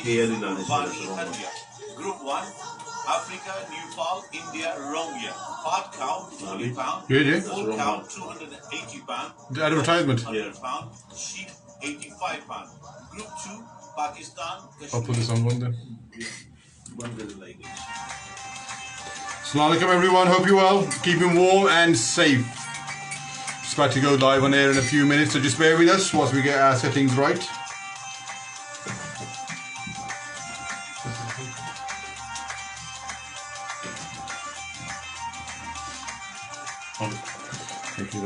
Group 1, Africa, Nepal, India, Romania. Part count, £40. Full count, £280. Advertisement. £100. Sheep, £85. Group 2, Pakistan, I'll put this on one then. Assalamu alaikum everyone, hope you're well, keeping warm and safe. Just about to go live on air in a few minutes, so just bear with us whilst we get our settings right. Thank you.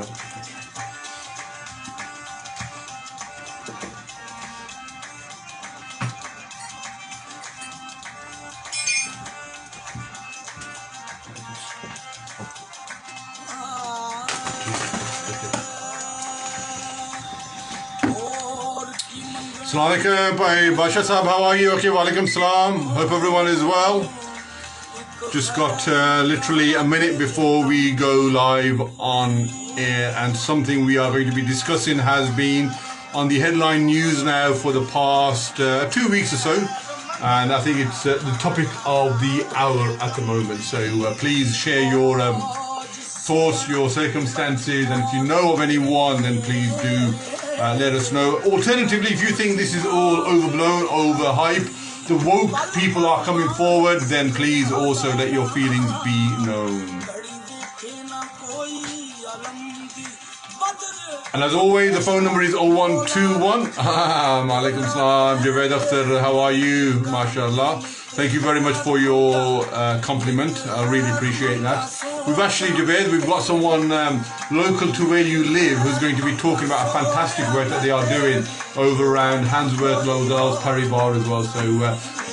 Assalamu alaikum, Basha Sahab, how are you? Okay, walaikum salam. Hope everyone is well. Just got literally a minute before we go live on air, and something we are going to be discussing has been on the headline news now for the past 2 weeks or so, and I think it's the topic of the hour at the moment. So please share your thoughts, your circumstances, and if you know of anyone, then please do let us know. Alternatively, if you think this is all overblown, overhyped, the woke people are coming forward, then please also let your feelings be known. And as always, the phone number is 0121. Maalaikum salam, Javed Akhtar, how are you? MashaAllah. Thank you very much for your compliment. I really appreciate that. We've actually, Javed, we've got someone local to where you live who's going to be talking about a fantastic work that they are doing over around Handsworth, Lowdales, Parry Bar as well. So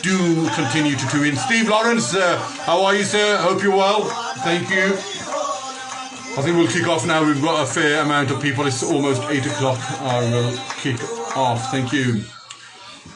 do continue to tune in. Steve Lawrence, how are you, sir? Hope you're well. Thank you. I think we'll kick off now. We've got a fair amount of people. It's almost 8 o'clock. I will kick off. Thank you.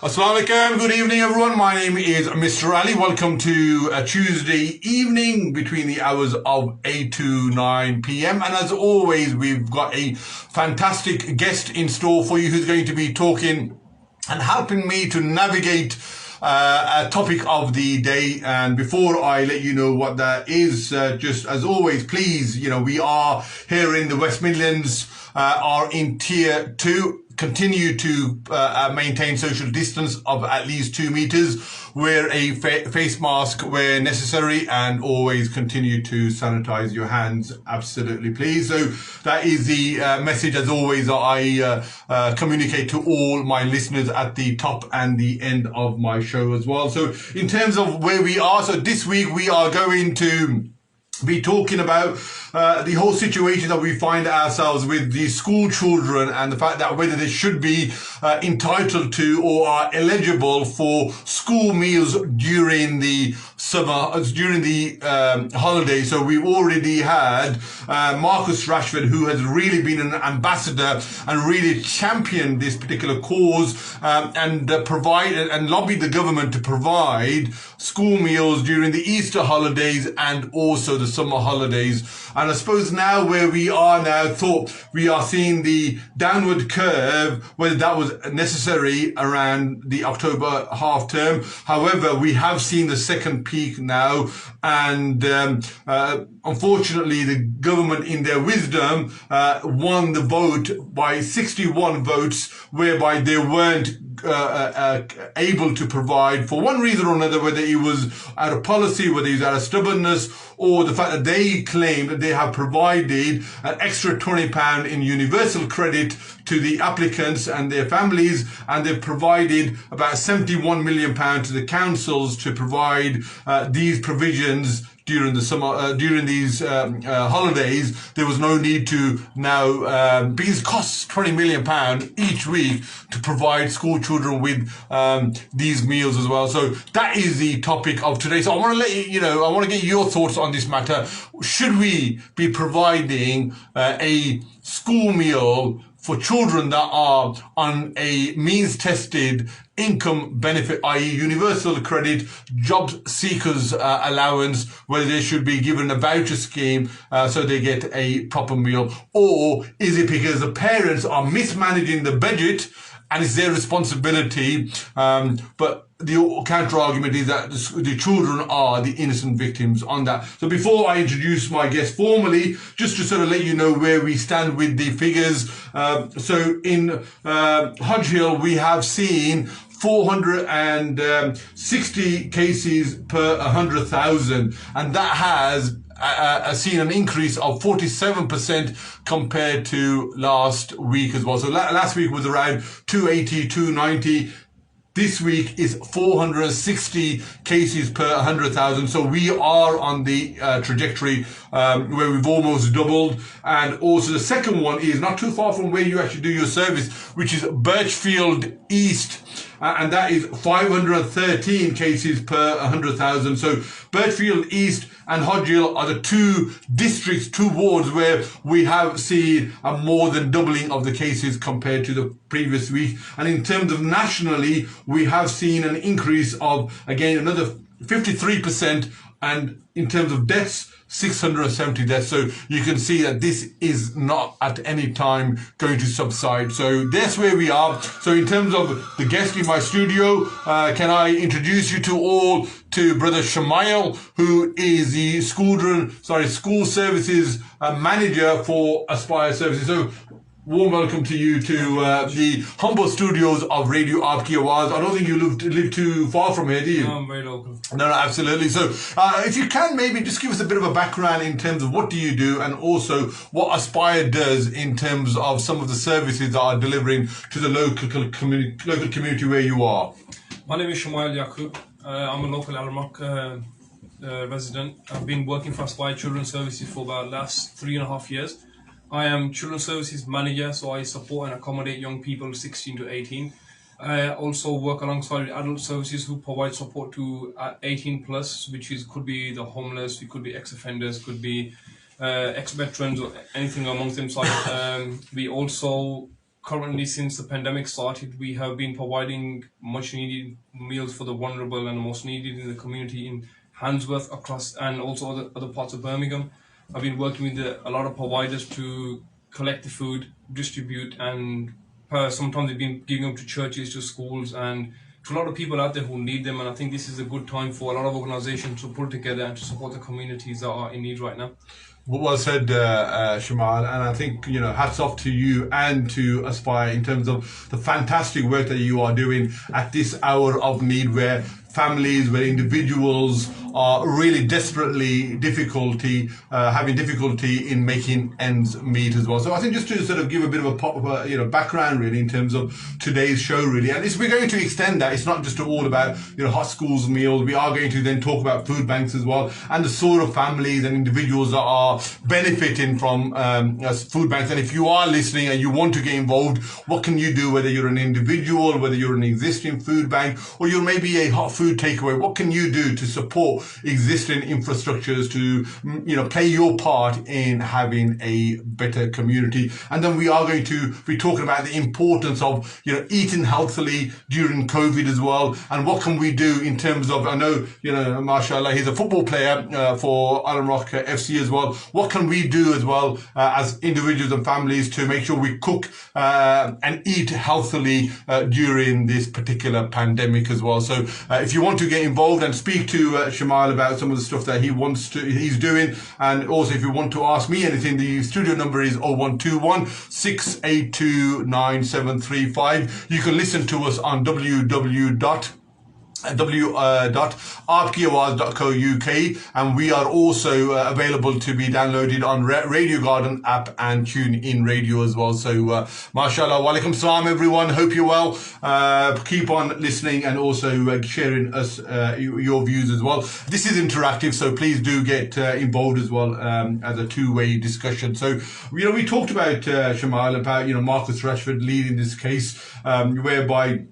Assalamu alaikum, good evening everyone. My name is Mr. Ali. Welcome to a Tuesday evening between the hours of 8 to 9 p.m. And as always, we've got a fantastic guest in store for you who's going to be talking and helping me to navigate a topic of the day. And before I let you know what that is, just as always, please, we are here in the West Midlands, are in tier 2. Continue to maintain social distance of at least 2 meters, wear a face mask where necessary, and always continue to sanitize your hands, absolutely please. So that is the message, as always, that I communicate to all my listeners at the top and the end of my show as well. So in terms of where we are, so this week we are going to be talking about the whole situation that we find ourselves with the school children, and the fact that whether they should be entitled to or are eligible for school meals during the summer, during the holidays. So we've already had Marcus Rashford, who has really been an ambassador and really championed this particular cause, and provided and lobbied the government to provide school meals during the Easter holidays and also the summer holidays. And I suppose now where we are now, we are seeing the downward curve, whether that was necessary around the October half term. However, we have seen the second peak now, and unfortunately the government in their wisdom won the vote by 61 votes, whereby they weren't able to provide, for one reason or another, whether it was out of policy, whether it was out of stubbornness, or the fact that they claim that they have provided an extra £20 in universal credit to the applicants and their families, and they've provided about £71 million to the councils to provide these provisions during the summer, during these holidays. There was no need to now, because it costs £20 million each week to provide school children with these meals as well. So that is the topic of today. So I want to let you know, I want to get your thoughts on this matter. Should we be providing a school meal for children that are on a means-tested income benefit, i.e. universal credit, job seekers allowance, whether they should be given a voucher scheme so they get a proper meal? Or is it because the parents are mismanaging the budget and it's their responsibility, but the counter argument is that the children are the innocent victims on that. So before I introduce my guest formally, just to sort of let you know where we stand with the figures. So in Hodge Hill, we have seen 460 cases per 100,000, and that has seen an increase of 47% compared to last week as well. So last week was around 280, 290. This week is 460 cases per 100,000. So we are on the trajectory where we've almost doubled. And also the second one is not too far from where you actually do your service, which is Birchfield East. And that is 513 cases per 100,000. So Birchfield East and Hodge Hill are the two districts, two wards where we have seen a more than doubling of the cases compared to the previous week. And in terms of nationally, we have seen an increase of, again, another 53%. And in terms of deaths, 670 deaths. So you can see that this is not at any time going to subside. So that's where we are. So in terms of the guest in my studio, can I introduce you to all to Brother Shamail, who is the school services manager for Aspire Services. So warm welcome to you to the humble studios of Radio Aapki Awaaz. I don't think you live too far from here, do you? No, I'm very local. No, absolutely. So if you can maybe just give us a bit of a background in terms of what do you do and also what Aspire does in terms of some of the services that are delivering to the local community where you are. My name is Shamail Yaqub. I'm a local Al-Mak resident. I've been working for Aspire Children's Services for about the last 3.5 years. I am Children's Services Manager, so I support and accommodate young people 16 to 18. I also work alongside adult services who provide support to 18 plus, which could be the homeless, it could be ex-offenders, could be ex-veterans or anything amongst them. So we also currently, since the pandemic started, we have been providing much needed meals for the vulnerable and the most needed in the community in Handsworth across and also other parts of Birmingham. I've been working with a lot of providers to collect the food, distribute, and sometimes they've been giving them to churches, to schools, and to a lot of people out there who need them. And I think this is a good time for a lot of organizations to pull together and to support the communities that are in need right now. Well said, Shamal, and I think, hats off to you and to Aspire in terms of the fantastic work that you are doing at this hour of need where families, where individuals are really desperately having difficulty in making ends meet as well. So I think just to sort of give a bit of a background really in terms of today's show really, and we're going to extend that. It's not just all about hot schools meals. We are going to then talk about food banks as well and the sort of families and individuals that are benefiting from food banks. And if you are listening and you want to get involved, what can you do? Whether you're an individual, whether you're an existing food bank, or you're maybe a hot food takeaway, what can you do to support existing infrastructures to play your part in having a better community? And then we are going to be talking about the importance of eating healthily during COVID as well, and what can we do in terms of, I know mashallah he's a football player for Al Rock FC as well. What can we do as well as individuals and families to make sure we cook and eat healthily during this particular pandemic as well? So if you want to get involved and speak to Shamal about some of the stuff that he's doing, and also if you want to ask me anything, the studio number is 0121 682 9735. You can listen to us on www.aapkiawaaz.co.uk, and we are also available to be downloaded on Radio Garden app and TuneIn Radio as well. So mashallah, wa alaikum salam everyone, hope you're well. Keep on listening and also sharing us your views as well. This is interactive, so please do get involved as well as a two-way discussion. So we talked about Shamal, about Marcus Rashford leading this case, whereby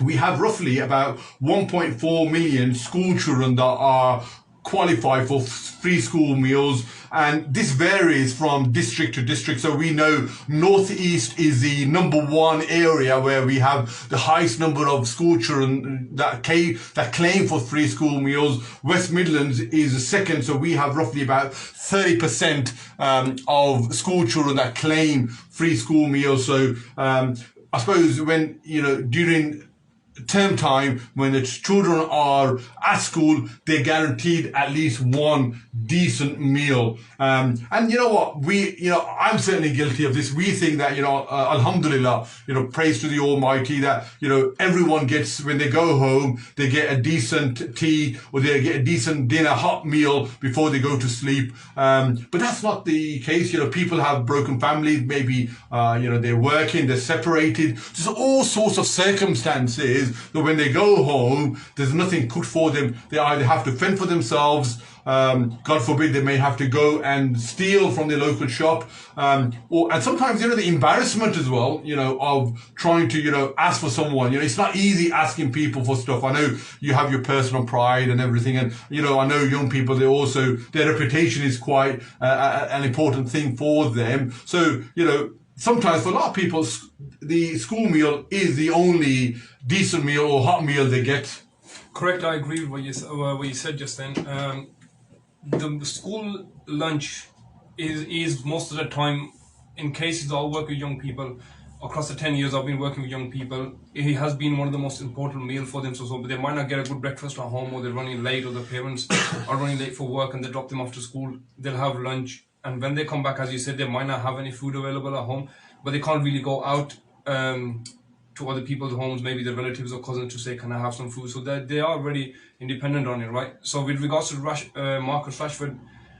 we have roughly about 1.4 million school children that are qualified for free school meals, and this varies from district to district. So we know Northeast is the #1 area where we have the highest number of school children that claim for free school meals. West Midlands is the second, so we have roughly about 30% of school children that claim free school meals. So I suppose when during term time, when the children are at school, they're guaranteed at least one decent meal. And you know what? I'm certainly guilty of this. We think that, alhamdulillah, praise to the Almighty, that, everyone gets, when they go home, they get a decent tea or they get a decent dinner, hot meal before they go to sleep. But that's not the case. People have broken families. Maybe, they're working, they're separated. There's all sorts of circumstances that when they go home, there's nothing cooked for them. They either have to fend for themselves. God forbid, they may have to go and steal from the local shop. And sometimes, the embarrassment as well, of trying to, ask for someone. It's not easy asking people for stuff. I know you have your personal pride and everything. And, I know young people, their reputation is quite an important thing for them. So, sometimes for a lot of people, the school meal is the only decent meal or hot meal they get. Correct, I agree with what you said just then. The school lunch is most of the time, in cases I work with young people, across the 10 years I've been working with young people, it has been one of the most important meal for them. So they might not get a good breakfast at home, or they're running late, or their parents are running late for work and they drop them off to school. They'll have lunch, and when they come back, as you said, they might not have any food available at home, but they can't really go out to other people's homes, maybe their relatives or cousins, to say, can I have some food? So they are very independent on it, right? So with regards to Marcus Rashford,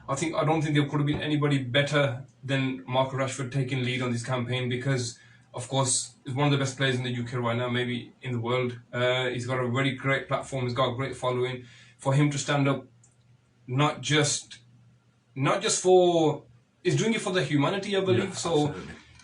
I don't think there could have been anybody better than Marcus Rashford taking lead on this campaign, because, of course, he's one of the best players in the UK right now, maybe in the world. He's got a very great platform, he's got a great following. For him to stand up, not just for, he's doing it for the humanity, I believe. Yeah, so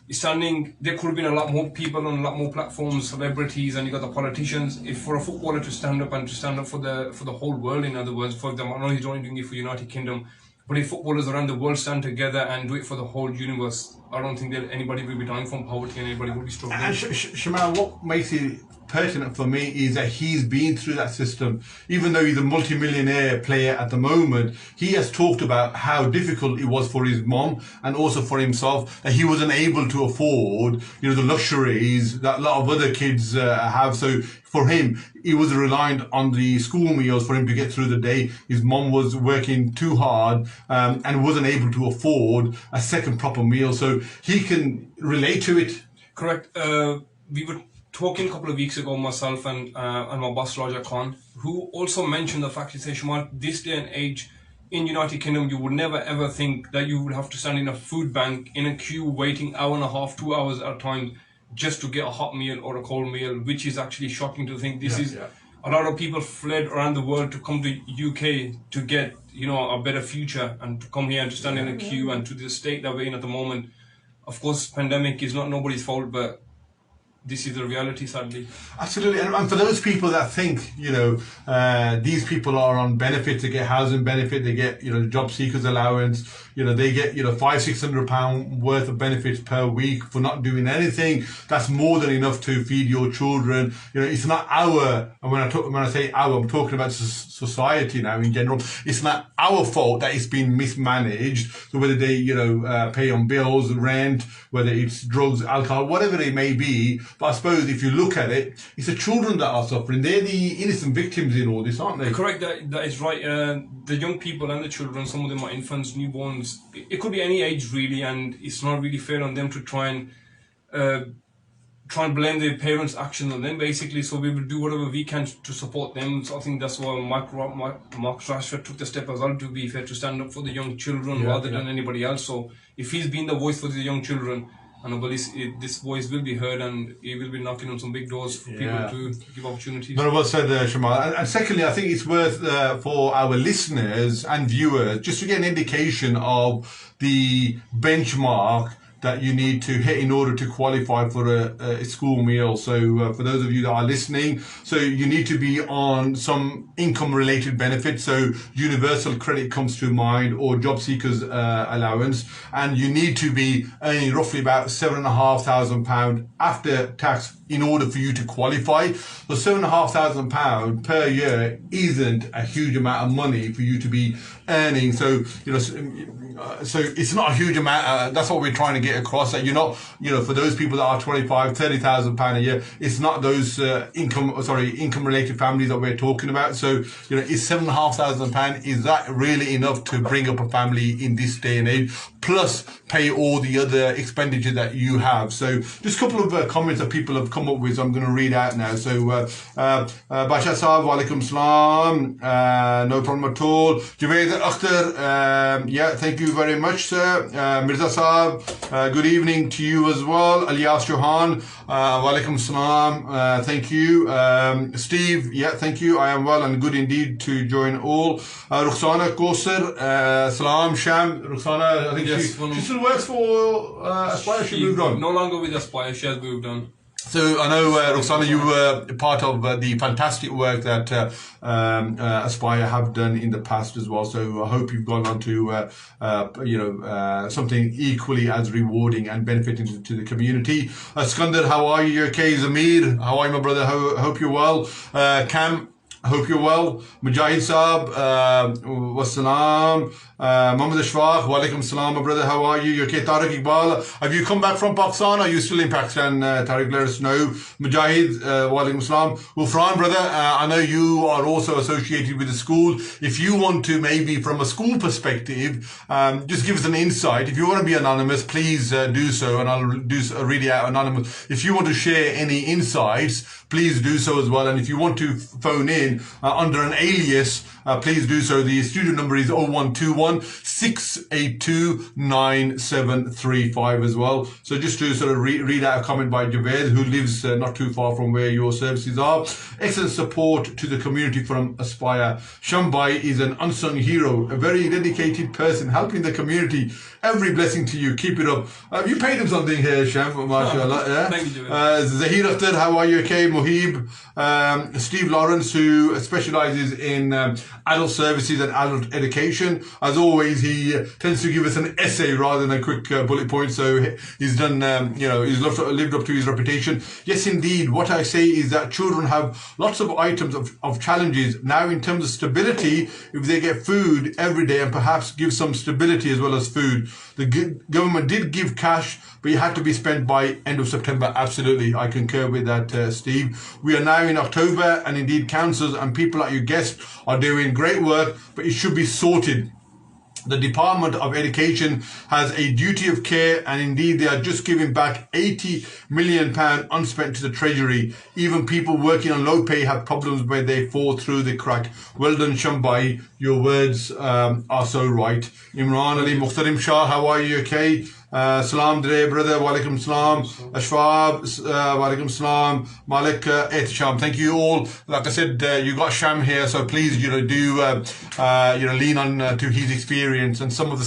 he's standing, there could have been a lot more people on a lot more platforms, celebrities, and you got the politicians. If for a footballer to stand up for the whole world, in other words, for them, I know he's only doing it for United Kingdom, but if footballers around the world stand together and do it for the whole universe, I don't think that anybody will be dying from poverty and anybody will be struggling. And Shamal, what makes it pertinent for me is that he's been through that system. Even though he's a multi-millionaire player at the moment, he has talked about how difficult it was for his mom and also for himself, that he wasn't able to afford, the luxuries that a lot of other kids have. So for him, he was reliant on the school meals for him to get through the day. His mom was working too hard and wasn't able to afford a second proper meal. So he can relate to it. Correct. We were talking a couple of weeks ago, myself and my boss Raja Khan, who also mentioned the fact, he said, Shumar, this day and age in United Kingdom, you would never ever think that you would have to stand in a food bank in a queue waiting hour and a half, 2 hours at a time just to get a hot meal or a cold meal, which is actually shocking to think. A lot of people fled around the world to come to UK to get, a better future, and to come here and to stand in a queue, and to the state that we're in at the moment. Of course, pandemic is not nobody's fault, but this is the reality, sadly. Absolutely. And for those people that think, these people are on benefits, they get housing benefit, they get, job seekers allowance, they get, £500-600 worth of benefits per week for not doing anything. That's more than enough to feed your children. It's not and when I say our, I'm talking about society now in general. It's not our fault that it's been mismanaged. So whether they, pay on bills, rent, whether it's drugs, alcohol, whatever it may be. But I suppose if you look at it, it's the children that are suffering. They're the innocent victims in all this, aren't they? Correct, that is right. The young people and the children, some of them are infants, newborns. It could be any age really, and it's not really fair on them to try and blame their parents' actions on them, basically. So we will do whatever we can to support them. So I think that's why Marcus Rashford took the step as well, to be fair, to stand up for the young children rather than anybody else. So if he's been the voice for the young children, and I believe this voice will be heard, and he will be knocking on some big doors for people to give opportunities. Very well said, Shamal. And secondly, I think it's worth for our listeners and viewers just to get an indication of the benchmark that you need to hit in order to qualify for a school meal. So for those of you that are listening, so you need to be on some income related benefit. So universal credit comes to mind, or job seekers allowance, and you need to be earning roughly about £7,500 after tax in order for you to qualify. So £7,500 per year isn't a huge amount of money for you to be earning. So so it's not a huge amount. That's what we're trying to get across that you're not, for those people that are 25, 30,000 pound a year, it's not those income related families that we're talking about. So, is £7,500, is that really enough to bring up a family in this day and age, plus pay all the other expenditure that you have? So just a couple of comments that people have come up with, I'm going to read out now. So Basha Saab, wa alaikum salam, no problem at all. Javed Akhtar, thank you very much, sir. Mirza Saab, good evening to you as well. Alias Johan, wa alaikum salam, thank you. Steve, thank you, I am well and good indeed to join all. Rukhsana Kosar, salam Sham. Rukhsana, I think she still works for Aspire. She moved on. No longer with Aspire, she has moved on. So I know, Roxana, you were part of the fantastic work that Aspire have done in the past as well. So I hope you've gone on to, something equally as rewarding and benefiting to the community. Skandar, how are you? You okay? Zamir, how are you, my brother? Hope you're well. Cam, I hope you're well. Mujahid Saab, wassalam. Mohammed Ashfaq, wa alaikum salam, my brother, how are you? You okay? Tariq Iqbal, have you come back from Pakistan? Are you still in Pakistan? Tariq, let us know. Mujahid, wa alaikum salam. Ufran, brother, I know you are also associated with the school. If you want to, maybe from a school perspective, just give us an insight. If you want to be anonymous, please do so, and I'll read it out anonymous. If you want to share any insights, please do so as well. And if you want to phone in under an alias, please do so. The student number is 0121 682 9735 as well. So just to sort of read out a comment by Javed, who lives not too far from where your services are. Excellent support to the community from Aspire. Shambai is an unsung hero, a very dedicated person helping the community. Every blessing to you. Keep it up. You paid him something here, Sham, mashallah. Yeah? Thank you, Javed. Zahir Akhtar, how are you? Okay. Muhib, Steve Lawrence, who specializes in adult services and adult education. As always, he tends to give us an essay rather than a quick bullet point. So he's done, he's lived up to his reputation. Yes, indeed. What I say is that children have lots of items of challenges. Now, in terms of stability, if they get food every day and perhaps give some stability as well as food. The government did give cash, but it had to be spent by end of September. Absolutely. I concur with that, Steve. We are now in October, and indeed councils and people like you guessed are doing great work, but it should be sorted. The Department of Education has a duty of care, and indeed they are just giving back £80 million unspent to the Treasury. Even people working on low pay have problems where they fall through the crack. Well done, Shambai. Your words are so right. Imran Ali Mukhtarim Shah, how are you? Okay. Salam Dre, brother, wa alaikum salam. Ashfab, wa alaikum salam. Malik Ehtisham, thank you all. Like I said, you got Sham here, so please, do lean on to his experience and some of the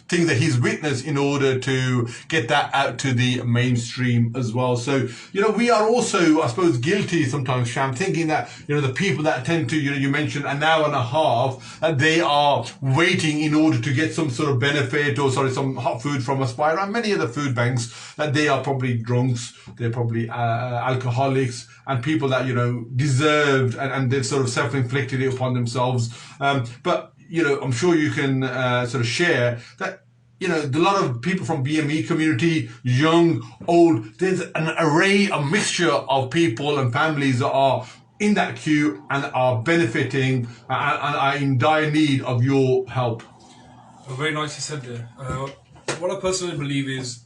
things that he's witnessed in order to get that out to the mainstream as well. So, we are also, I suppose, guilty sometimes, Sham, thinking that, the people that tend to, you mentioned an hour and a half, they are waiting in order to get some sort of benefit or, some hot food from Aspire and many other food banks, that they are probably drunks, they're probably alcoholics and people that, deserved and they've sort of self-inflicted it upon themselves. But, I'm sure you can sort of share that, a lot of people from BME community, young, old, there's an array, a mixture of people and families that are in that queue and are benefiting and are in dire need of your help. Very nicely said there. What I personally believe is,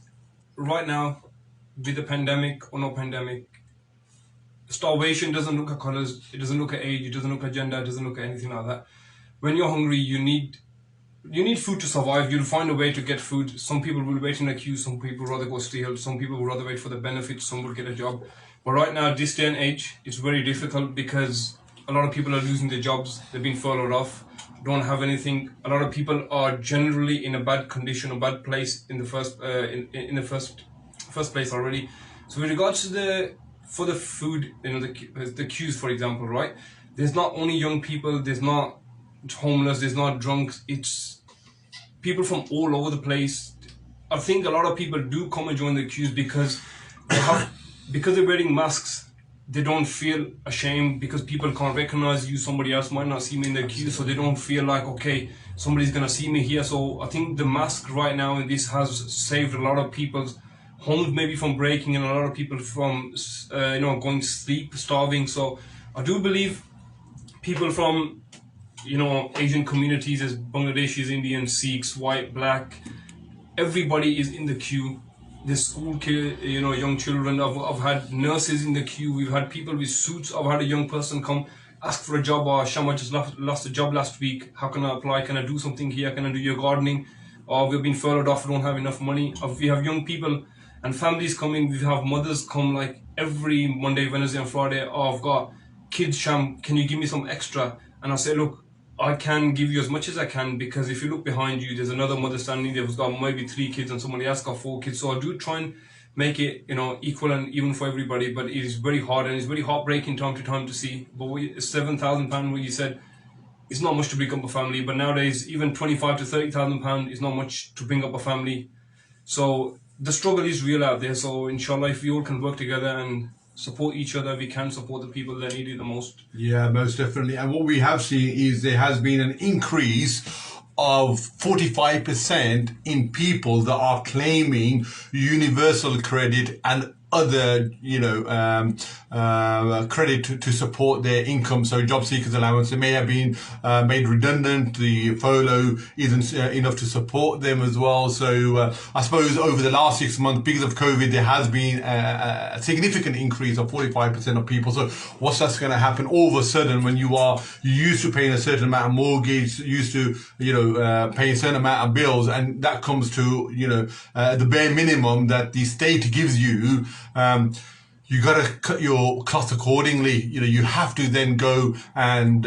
right now, with the pandemic or no pandemic, starvation doesn't look at colours, it doesn't look at age, it doesn't look at gender, it doesn't look at anything like that. When you're hungry, you need food to survive. You'll find a way to get food. Some people will wait in a queue, some people rather go steal, some people will rather wait for the benefits, some will get a job. But right now, this day and age, it's very difficult because a lot of people are losing their jobs, they've been furloughed off, don't have anything. A lot of people are generally in a bad condition, a bad place in the first place already. So with regards to the food, the queues, for example, right? There's not only young people, there's not homeless, there's not drunks, it's people from all over the place. I think a lot of people do come and join the queues because they're wearing masks. they don't feel ashamed because people can't recognize you. Somebody else might not see me in the queue, so they don't feel like, okay, somebody's gonna see me here. So I think the mask right now in this has saved a lot of people's homes maybe from breaking, and a lot of people from going to sleep starving. So I do believe people from Asian communities, as Bangladeshis, Indians, Sikhs, white, black, everybody is in the queue. The school kid, young children. I've had nurses in the queue. We've had people with suits. I've had a young person come ask for a job. Or Sham, I just lost a job last week. How can I apply? Can I do something here? Can I do your gardening? Or we've been furloughed off. We don't have enough money. We have young people and families coming. We have mothers come like every Monday, Wednesday, and Friday. Oh, I've got kids, Sham. Can you give me some extra? And I say, look, I can give you as much as I can, because if you look behind you, there's another mother standing there who's got maybe 3 kids and somebody else got 4 kids. So I do try and make it, equal and even for everybody, but it is very hard and it's very heartbreaking time to time to see. But £7,000, what you said, it's not much to bring up a family, but nowadays even 25 to £30,000 is not much to bring up a family. So the struggle is real out there. So inshallah, if we all can work together and support each other, we can support the people that need it the most. Yeah, most definitely. And what we have seen is there has been an increase of 45% in people that are claiming universal credit and other, credit to support their income. So job seekers allowance, they may have been made redundant. The furlough isn't enough to support them as well. So I suppose over the last 6 months, because of COVID, there has been a significant increase of 45% of people. So what's that's going to happen all of a sudden when you used to paying a certain amount of mortgage, used to, paying a certain amount of bills, and that comes to, the bare minimum that the state gives you. You got to cut your costs accordingly. You have to then go and,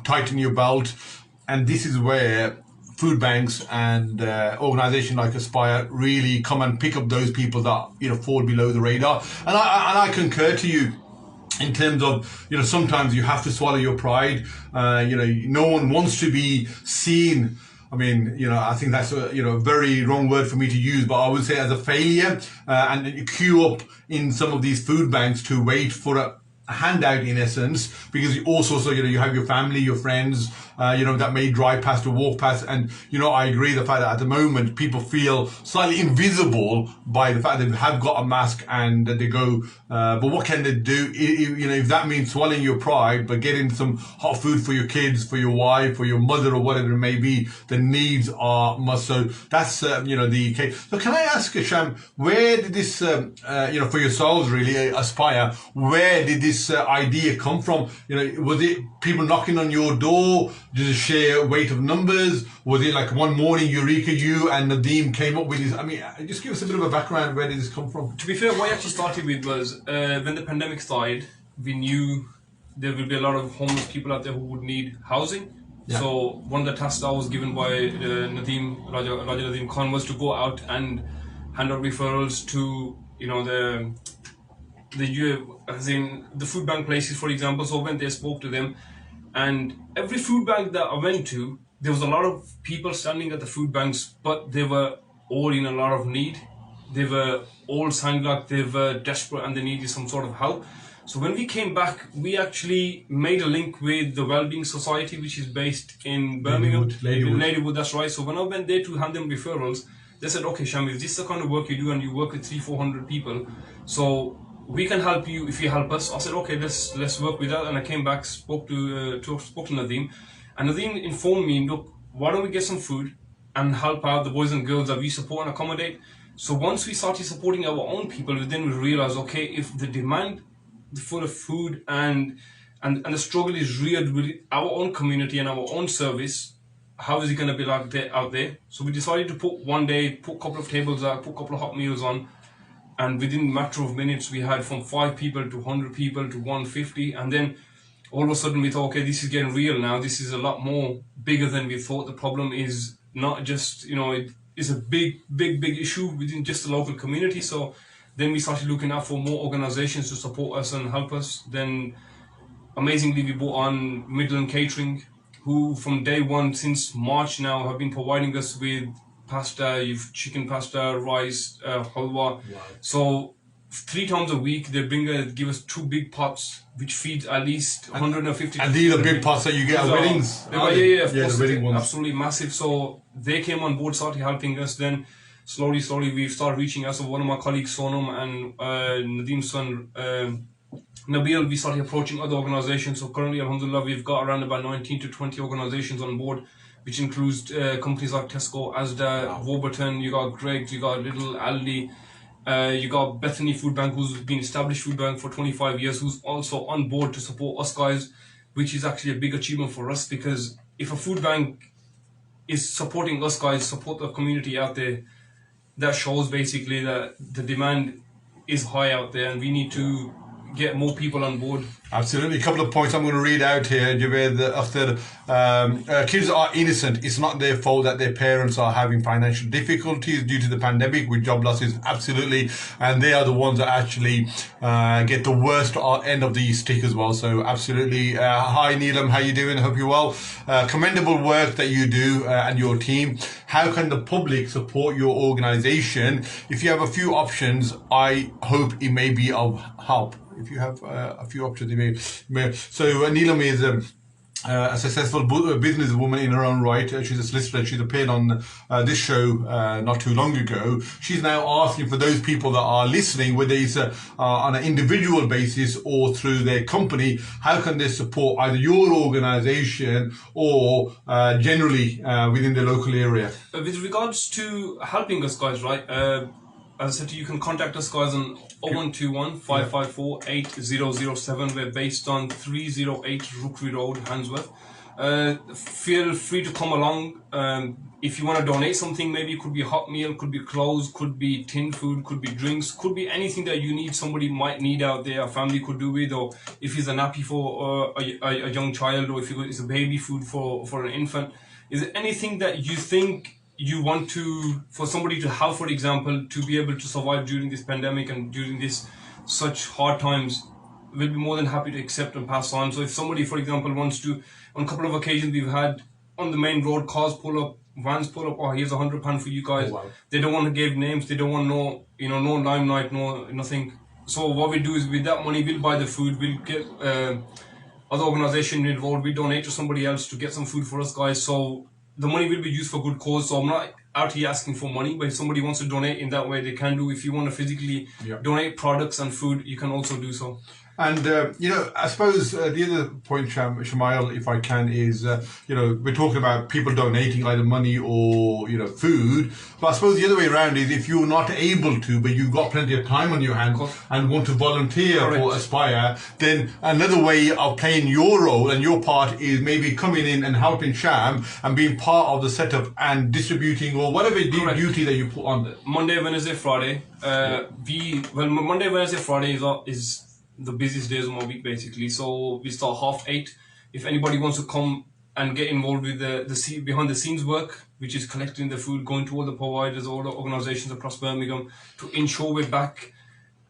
tighten your belt. And this is where food banks and organizations like Aspire really come and pick up those people that, fall below the radar. And I concur to you in terms of, sometimes you have to swallow your pride. No one wants to be seen. I mean, I think that's a, very wrong word for me to use, but I would say as a failure, and you queue up in some of these food banks to wait for a handout in essence, because you also, so, you have your family, your friends, that may drive past or walk past. And, I agree the fact that at the moment people feel slightly invisible by the fact that they have got a mask and that they go, but what can they do? If that means swallowing your pride, but getting some hot food for your kids, for your wife, for your mother, or whatever it may be, the needs are must. So that's, the case. So can I ask, Sham, where did this, for yourselves really, Aspire, where did this idea come from? Was it people knocking on your door? Did it share weight of numbers? Was it like one morning, Eureka, you and Nadeem came up with this? I mean, just give us a bit of a background. Where did this come from? To be fair, what I actually started with was when the pandemic started, we knew there would be a lot of homeless people out there who would need housing. Yeah. So one of the tasks I was given by Nadeem, Raja Nadeem Khan, was to go out and hand out referrals to the food bank places, for example. So I went there, spoke to them, and every food bank that I went to, there was a lot of people standing at the food banks, but they were all in a lot of need. They were all sounding like they were desperate and they needed some sort of help. So when we came back, we actually made a link with the Wellbeing Society, which is based in Birmingham. Ladywood, that's right. So when I went there to hand them referrals, they said, okay, Sham, if this is the kind of work you do and you work with 300-400 people, so we can help you if you help us. I said, okay, let's work with that. And I came back, spoke to Nadeem, and Nadeem informed me, look, why don't we get some food and help out the boys and girls that we support and accommodate. So once we started supporting our own people, then we realized, okay, if the demand for the food and the struggle is real with our own community and our own service, how is it going to be like out there? So we decided to put a couple of tables out, put a couple of hot meals on. And within a matter of minutes, we had from 5 people to 100 people to 150. And then all of a sudden we thought, okay, this is getting real now. This is a lot more bigger than we thought. The problem is not just, it is a big issue within just the local community. So then we started looking out for more organizations to support us and help us. Then amazingly, we brought on Midland Catering, who from day one since March now have been providing us with pasta, you've chicken pasta, rice, halwa. Wow. So 3 times a week they give us 2 big pots which feed at least 150. And these are big pots that you get at weddings. Yeah, of course, the wedding ones. absolutely massive. So they came on board, started helping us. Then slowly we've started reaching out. So one of my colleagues, Sonam, and Nadim's son Nabil, we started approaching other organizations. So currently, alhamdulillah, we've got around about 19 to 20 organizations on board, which includes companies like Tesco, Asda, Warburton. You got Greggs, you got Little, Aldi. You got Bethany Food Bank, who's been established food bank for 25 years, who's also on board to support us guys, which is actually a big achievement for us, because if a food bank is supporting us guys, support the community out there, that shows basically that the demand is high out there and we need to get more people on board. Absolutely. A couple of points I'm going to read out here, Javed. Kids are innocent. It's not their fault that their parents are having financial difficulties due to the pandemic with job losses. Absolutely. And they are the ones that actually get the worst end of the stick as well. So absolutely. Hi, Neelam. How you doing? Hope you're well. Commendable work that you do and your team. How can the public support your organization? If you have a few options, I hope it may be of help. If you have a few options, you may. So Neelam is a successful businesswoman in her own right. She's a solicitor. She's appeared on this show not too long ago. She's now asking for those people that are listening, whether it's on an individual basis or through their company, how can they support either your organization or generally within the local area? With regards to helping us guys, right? As I said to you, you can contact us guys on 0121 554 8007. We're based on 308 Rookery Road, Handsworth. Feel free to come along. If you want to donate something, maybe it could be a hot meal, could be clothes, could be tin food, could be drinks, could be anything that you need, somebody might need out there, a family could do with, or if it's a nappy for a young child, or if it's a baby food for an infant. Is there anything that you think you want for somebody to have, for example, to be able to survive during this pandemic and during this such hard times? We'll be more than happy to accept and pass on. So if somebody, for example, wants to, on a couple of occasions we've had on the main road, cars pull up, vans pull up, here's £100 for you guys. Oh, wow. They don't want to give names, they don't want no limelight, nothing. So what we do is with that money, we'll buy the food, we'll get other organisation involved, we donate to somebody else to get some food for us guys. So the money will be used for good cause. So I'm not out here asking for money, but if somebody wants to donate in that way, they can do. If you want to physically donate products and food, you can also do so. And, I suppose the other point, Shamail, if I can, is, we're talking about people donating either money or, food. But I suppose the other way around is if you're not able to, but you've got plenty of time on your hands and want to volunteer for Aspire, then another way of playing your role and your part is maybe coming in and helping Sham and being part of the setup and distributing or whatever duty that you put on there. Monday, Wednesday, Friday. Monday, Wednesday, Friday is the busiest days of my week basically. So we start 8:30. If anybody wants to come and get involved with the behind the scenes work, which is collecting the food, going to all the providers, all the organisations across Birmingham to ensure we're back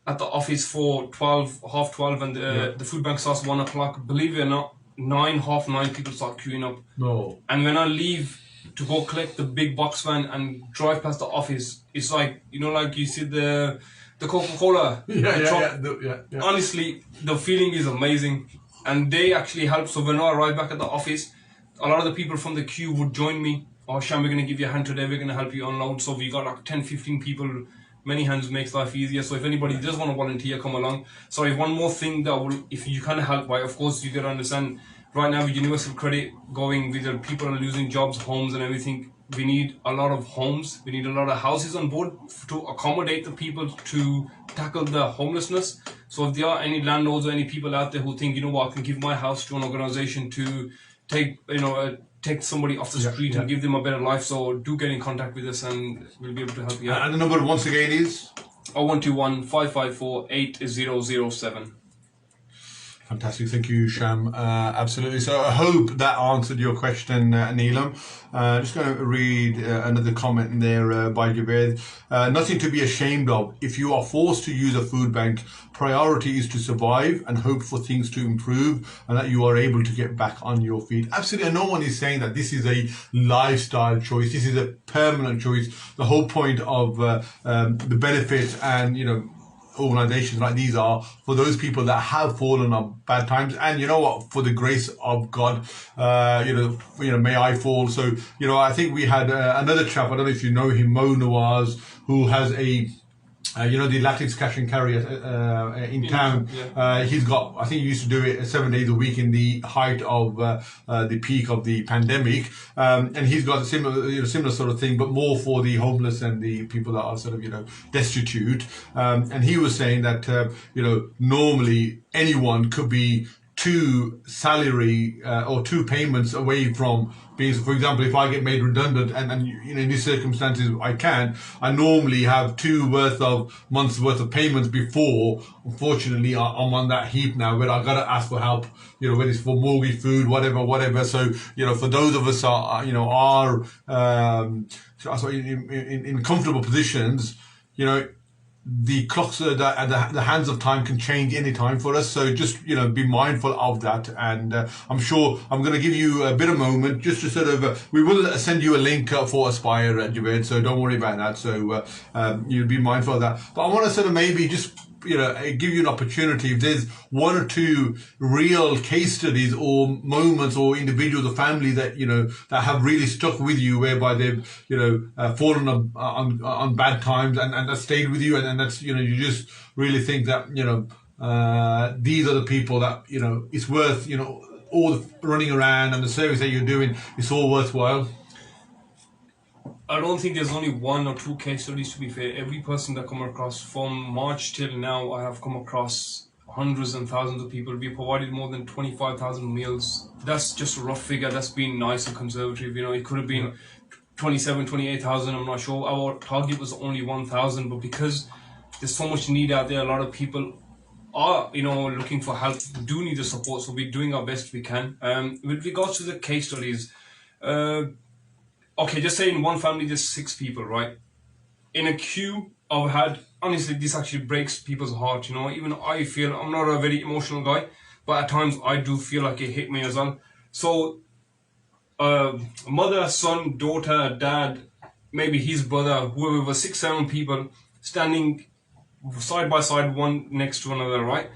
at the office for 12:30, and the food bank starts 1 o'clock. Believe it or not, 9:30 people start queuing up. No. And when I leave to go collect the big box van and drive past the office, it's like, like you see the Coca-Cola truck. Honestly, the feeling is amazing, and they actually help. So when I arrive back at the office, a lot of the people from the queue would join me. Oh, Sham, we're going to give you a hand today, we're going to help you unload. So we got like 10-15 people. Many hands makes life easier. So if anybody does want to volunteer, come along. Sorry, one more thing if you can help by, of course, you got to understand, right now with universal credit going, with people are losing jobs, homes and everything, we need a lot of homes, we need a lot of houses on board to accommodate the people to tackle the homelessness. So if there are any landlords or any people out there who think, I can give my house to an organisation to take somebody off the street and give them a better life, so do get in contact with us and we'll be able to help you out. And the number once again is? 0121 554 8007. Fantastic, thank you, Sham. Absolutely. So I hope that answered your question, Neelam. Just going to read another comment in there by Javed. Nothing to be ashamed of. If you are forced to use a food bank, priority is to survive and hope for things to improve and that you are able to get back on your feet. Absolutely. And no one is saying that this is a lifestyle choice. This is a permanent choice. The whole point of the benefit and, organizations like these are for those people that have fallen on bad times. And you know what, for the grace of God, may I fall. So, I think we had another chap, I don't know if you know him, Mo Nawaz, who has the Latix cash and carry in town. Yeah. He's got, I think he used to do it 7 days a week in the height of the peak of the pandemic. And he's got a similar sort of thing, but more for the homeless and the people that are sort of, destitute. And he was saying that, normally anyone could be two salary or two payments away from being, for example, if I get made redundant and in these circumstances I normally have months worth of payments before. Unfortunately, I'm on that heap now where I gotta ask for help, whether it's for mortgage, food, whatever. So, for those of us are in comfortable positions, the clocks and the hands of time can change any time for us. So just, be mindful of that. And I'm sure I'm going to give you a bit of moment just to sort of, we will send you a link for Aspire, Javed, so don't worry about that. So you'll be mindful of that. But I want to sort of maybe just, give you an opportunity. If there's one or two real case studies or moments or individuals or family that, that have really stuck with you, whereby they've, fallen on bad times and that stayed with you. And that's, you just really think that, these are the people that, it's worth, all the running around and the service that you're doing, it's all worthwhile. I don't think there's only one or two case studies, to be fair. Every person that come across from March till now, I have come across hundreds and thousands of people. We provided more than 25,000 meals. That's just a rough figure. That's been nice and conservative. It could have been 27, 28,000. I'm not sure. Our target was only 1,000, but because there's so much need out there, a lot of people are, looking for help, do need the support. So we're doing our best we can. With regards to the case studies, okay, just say in one family there's 6 people, right? In a queue, I've had, honestly, this actually breaks people's heart, Even I feel, I'm not a very emotional guy, but at times I do feel like it hit me as well. So, mother, son, daughter, dad, maybe his brother, whoever, was 6, 7 people standing side by side, one next to another, right?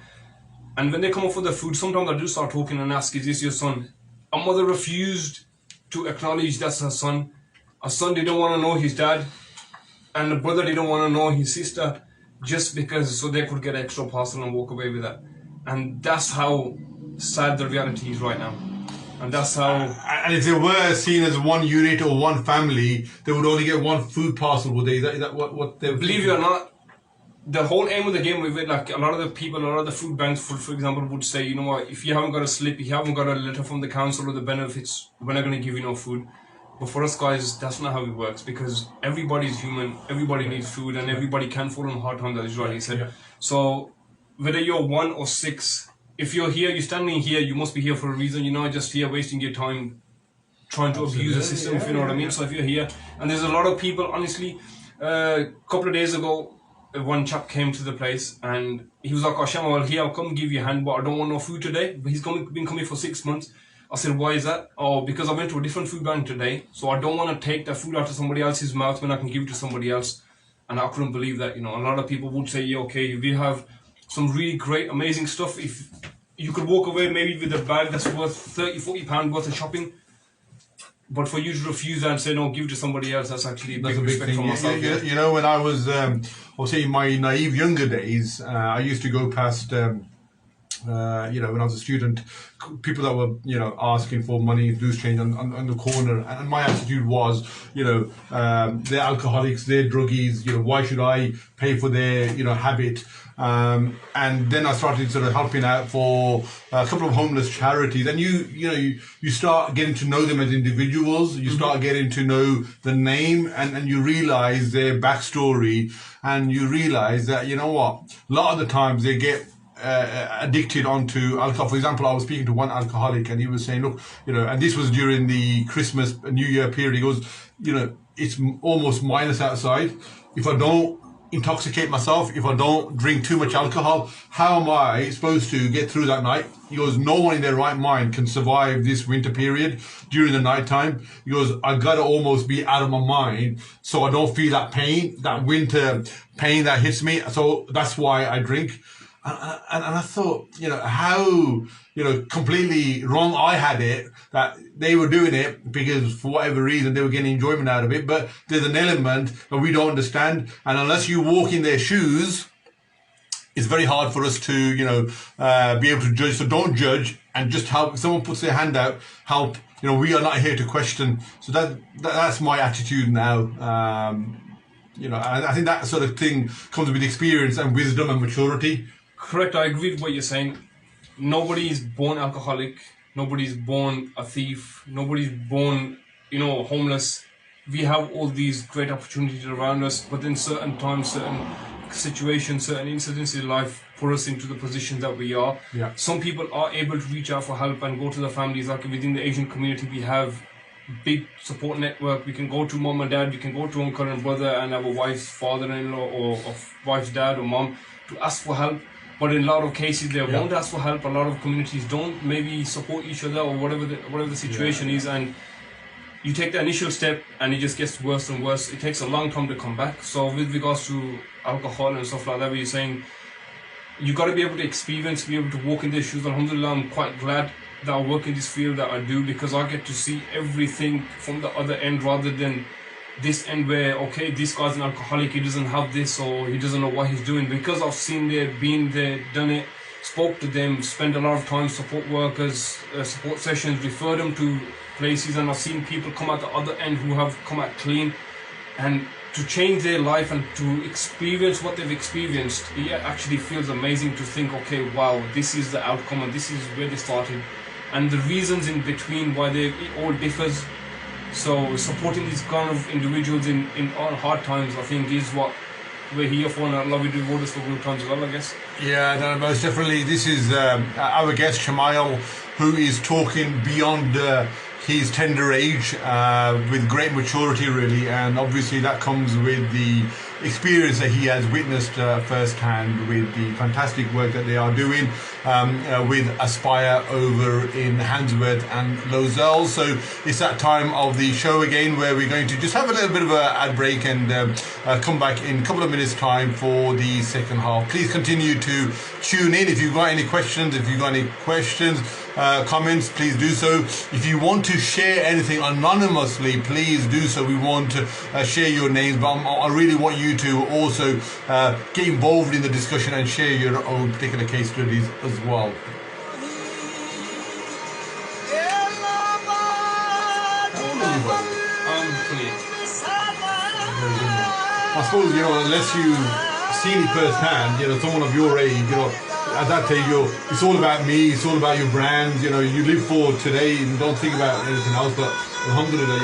And when they come up for the food, sometimes I do start talking and ask, is this your son? A mother refused to acknowledge that's her son. A son didn't want to know his dad, and a brother didn't want to know his sister, just because so they could get an extra parcel and walk away with that. And that's how sad the reality is right now. And that's how. And if they were seen as one unit or one family, they would only get one food parcel, would they? Is that what they? Believe it or not, the whole aim of the game with it, like a lot of the people, a lot of the food banks, for example, would say, you know what, if you haven't got a slip, if you haven't got a letter from the council or the benefits, we're not going to give you no food. But for us guys, that's not how it works, because everybody's human, everybody needs food, and everybody can fall on hard times, as Israeli said. Yeah. So whether you're 1 or 6, if you're here, you're standing here, you must be here for a reason. You're not just here wasting your time trying to abuse the system, if you know what I mean. So if you're here, and there's a lot of people, honestly, a couple of days ago, one chap came to the place and he was like, oh, Shama, well, here, I'll come give you a hand, but I don't want no food today. But he's been coming for 6 months. I said, why is that? Oh, because I went to a different food bank today, so I don't want to take that food out of somebody else's mouth when I can give it to somebody else. And I couldn't believe that, A lot of people would say, yeah, okay, we have some really great, amazing stuff. If you could walk away maybe with a bag that's worth 30, 40 pounds worth of shopping, but for you to refuse that and say, no, give it to somebody else, that's actually a big respect for myself. Yeah. When I was, in my naive younger days, I used to go past, when I was a student, people that were, asking for money, loose change on the corner. And my attitude was, they're alcoholics, they're druggies, why should I pay for their, habit? And then I started sort of helping out for a couple of homeless charities, and you start getting to know them as individuals. You start getting to know the name, and you realize their backstory, and you realize that, a lot of the times they get addicted onto alcohol. For example, I was speaking to one alcoholic, and he was saying, look, and this was during the Christmas New Year period. He goes, it's almost minus outside. If I don't intoxicate myself, if I don't drink too much alcohol, how am I supposed to get through that night? He goes, no one in their right mind can survive this winter period during the night time. He goes, I gotta almost be out of my mind so I don't feel that pain, that winter pain that hits me. So that's why I drink. And I thought, how, completely wrong I had it, that they were doing it because for whatever reason they were getting enjoyment out of it. But there's an element that we don't understand. And unless you walk in their shoes, it's very hard for us to, be able to judge. So don't judge, and just help. If someone puts their hand out, help. We are not here to question. So that's my attitude now. I think that sort of thing comes with experience and wisdom and maturity. Correct, I agree with what you're saying. Nobody is born alcoholic. Nobody's born a thief. Nobody's born, homeless. We have all these great opportunities around us, but in certain times, certain situations, certain incidents in life put us into the position that we are. Yeah. Some people are able to reach out for help and go to their families. Like within the Asian community, we have big support network. We can go to mom and dad, we can go to uncle and brother and our wife's father-in-law or wife's dad or mom to ask for help. But in a lot of cases, they won't ask for help. A lot of communities don't maybe support each other or whatever the situation is, and you take the initial step and it just gets worse and worse. It takes a long time to come back. So with regards to alcohol and stuff like that, where you're saying you got to be able to experience, be able to walk in their shoes. Alhamdulillah, I'm quite glad that I work in this field that I do, because I get to see everything from the other end rather than this end where, okay, this guy's an alcoholic, he doesn't have this or he doesn't know what he's doing. Because I've seen there, been there, done it, spoke to them, spent a lot of time, support workers, support sessions, refer them to places, and I've seen people come out the other end who have come out clean, and to change their life and to experience what they've experienced, it actually feels amazing to think, okay, wow, this is the outcome and this is where they started, and the reasons in between why it all differs. So supporting these kind of individuals in on hard times, I think, is what we're here for, and Allah will reward us for good times as well, I guess. Yeah, no, most definitely. This is our guest Shamail, who is talking beyond his tender age with great maturity, really, and obviously that comes with the experience that he has witnessed firsthand with the fantastic work that they are doing with Aspire over in Handsworth and Lozelle. So it's that time of the show again where we're going to just have a little bit of a ad break and come back in a couple of minutes time for the second half. Please continue to tune in. If you've got any questions, comments, please do so. If you want to share anything anonymously, please do so. We want to share your names, but I really want you to also get involved in the discussion and share your own particular case studies as well. I suppose, unless you've seen it firsthand, someone of your age, at that stage, it's all about me, it's all about your brands, you live for today and don't think about anything else. But alhamdulillah,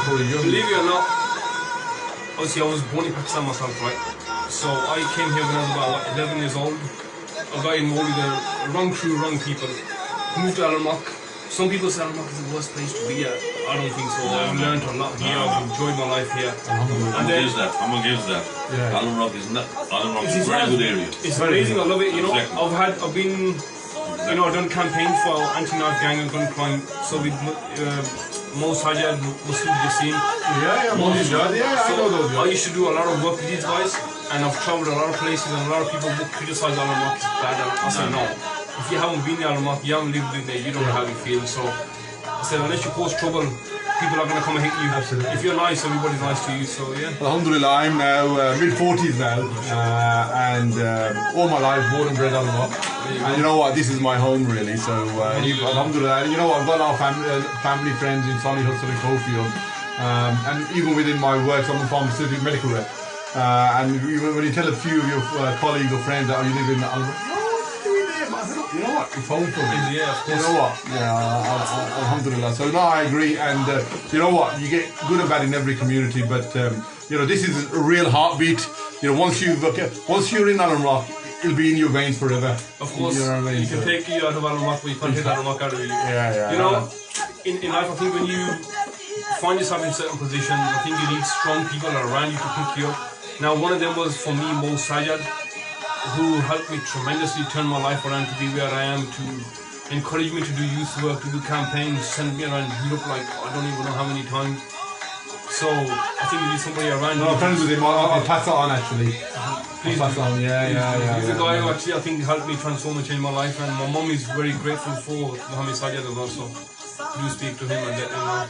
for a young... Believe it or not, obviously I was born in Pakistan myself, right? So I came here when I was about 11 years old. I got involved with the wrong crew, wrong people. Moved to Al-Mak. Some people say Al-Mak is the worst place to be at. I don't think so. I've learned a lot here. I've enjoyed my life here. I'm against that. Yeah. Al-Mak is a very good area. It's amazing. I love it. Exactly. I've been, I've done campaigns for anti-knife gang and gun crime. So with Most Hajjad, Muslim Jassim. Yeah, Most Hajjad. Yeah, I know those guys. I used to do a lot of work with these guys, and I've traveled a lot of places, and a lot of people would criticize Al-Mak is bad. I said no. If you haven't been in Al-Mak, you haven't lived in there, you don't know how you feel. So I said, unless you cause trouble, people are going to come and hit you. Absolutely. If you're nice, everybody's nice to you. So yeah. Alhamdulillah, I'm now mid-40s now, and all my life born and bred Al-Mak. And you know what, this is my home really. So alhamdulillah, I've got our family friends in Sonny Hudson and Coalfield, and even within my work, I'm a pharmaceutical medical rep. And when you tell a few of your colleagues or friends that you live in Al-Mak, you know what? It's home for me. Yeah, of course. You know what? Yeah, alhamdulillah. So no, I agree. And you know what? You get good and bad in every community, but this is a real heartbeat. Once you're in Al-Mak, it'll be in your veins forever. Of course. You know what I mean? You can take you out of Al-Mak, but you can't take Al-Mak out of you. Yeah. In life, I think when you find yourself in certain positions, I think you need strong people around you to pick you up. Now, one of them was for me, Mo Sajad, who helped me tremendously turn my life around to be where I am, to encourage me to do youth work, to do campaigns, send me around Europe like I don't even know how many times. So I think you need somebody around. No, I'm friends with him. I'll pass it on actually. Please I'll pass it on. Yeah. He's a guy who actually I think helped me transform and change my life, and my mum is very grateful for Mohammed Sajad as well. So do speak to him and let him know.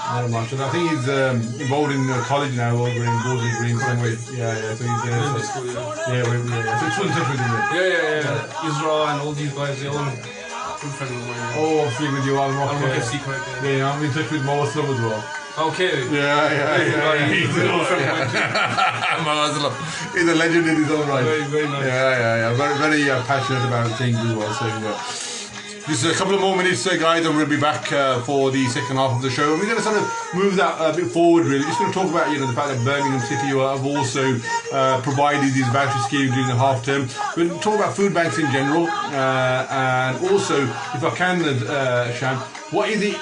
Not much. And I think he's involved in college now over in Golden Green somewhere. Yeah. So he's there. So, School, yeah. So it's full in touch with him. Yeah. Israel and all these guys, they're all good friends of mine. Oh, obviously with you, Al Rock. Al Rock FC, correct? Yeah, I'm in touch with Mo Aslam as well. Okay. Yeah. He's a legend in his own right. Very nice. Yeah. Very passionate about things as well. So just a couple of more minutes, guys, and we'll be back for the second half of the show. And we're going to sort of move that a bit forward, really. Just going to talk about, the fact that Birmingham City have also provided these voucher schemes during the half term. We'll talk about food banks in general, and also, if I can, Sham, what is it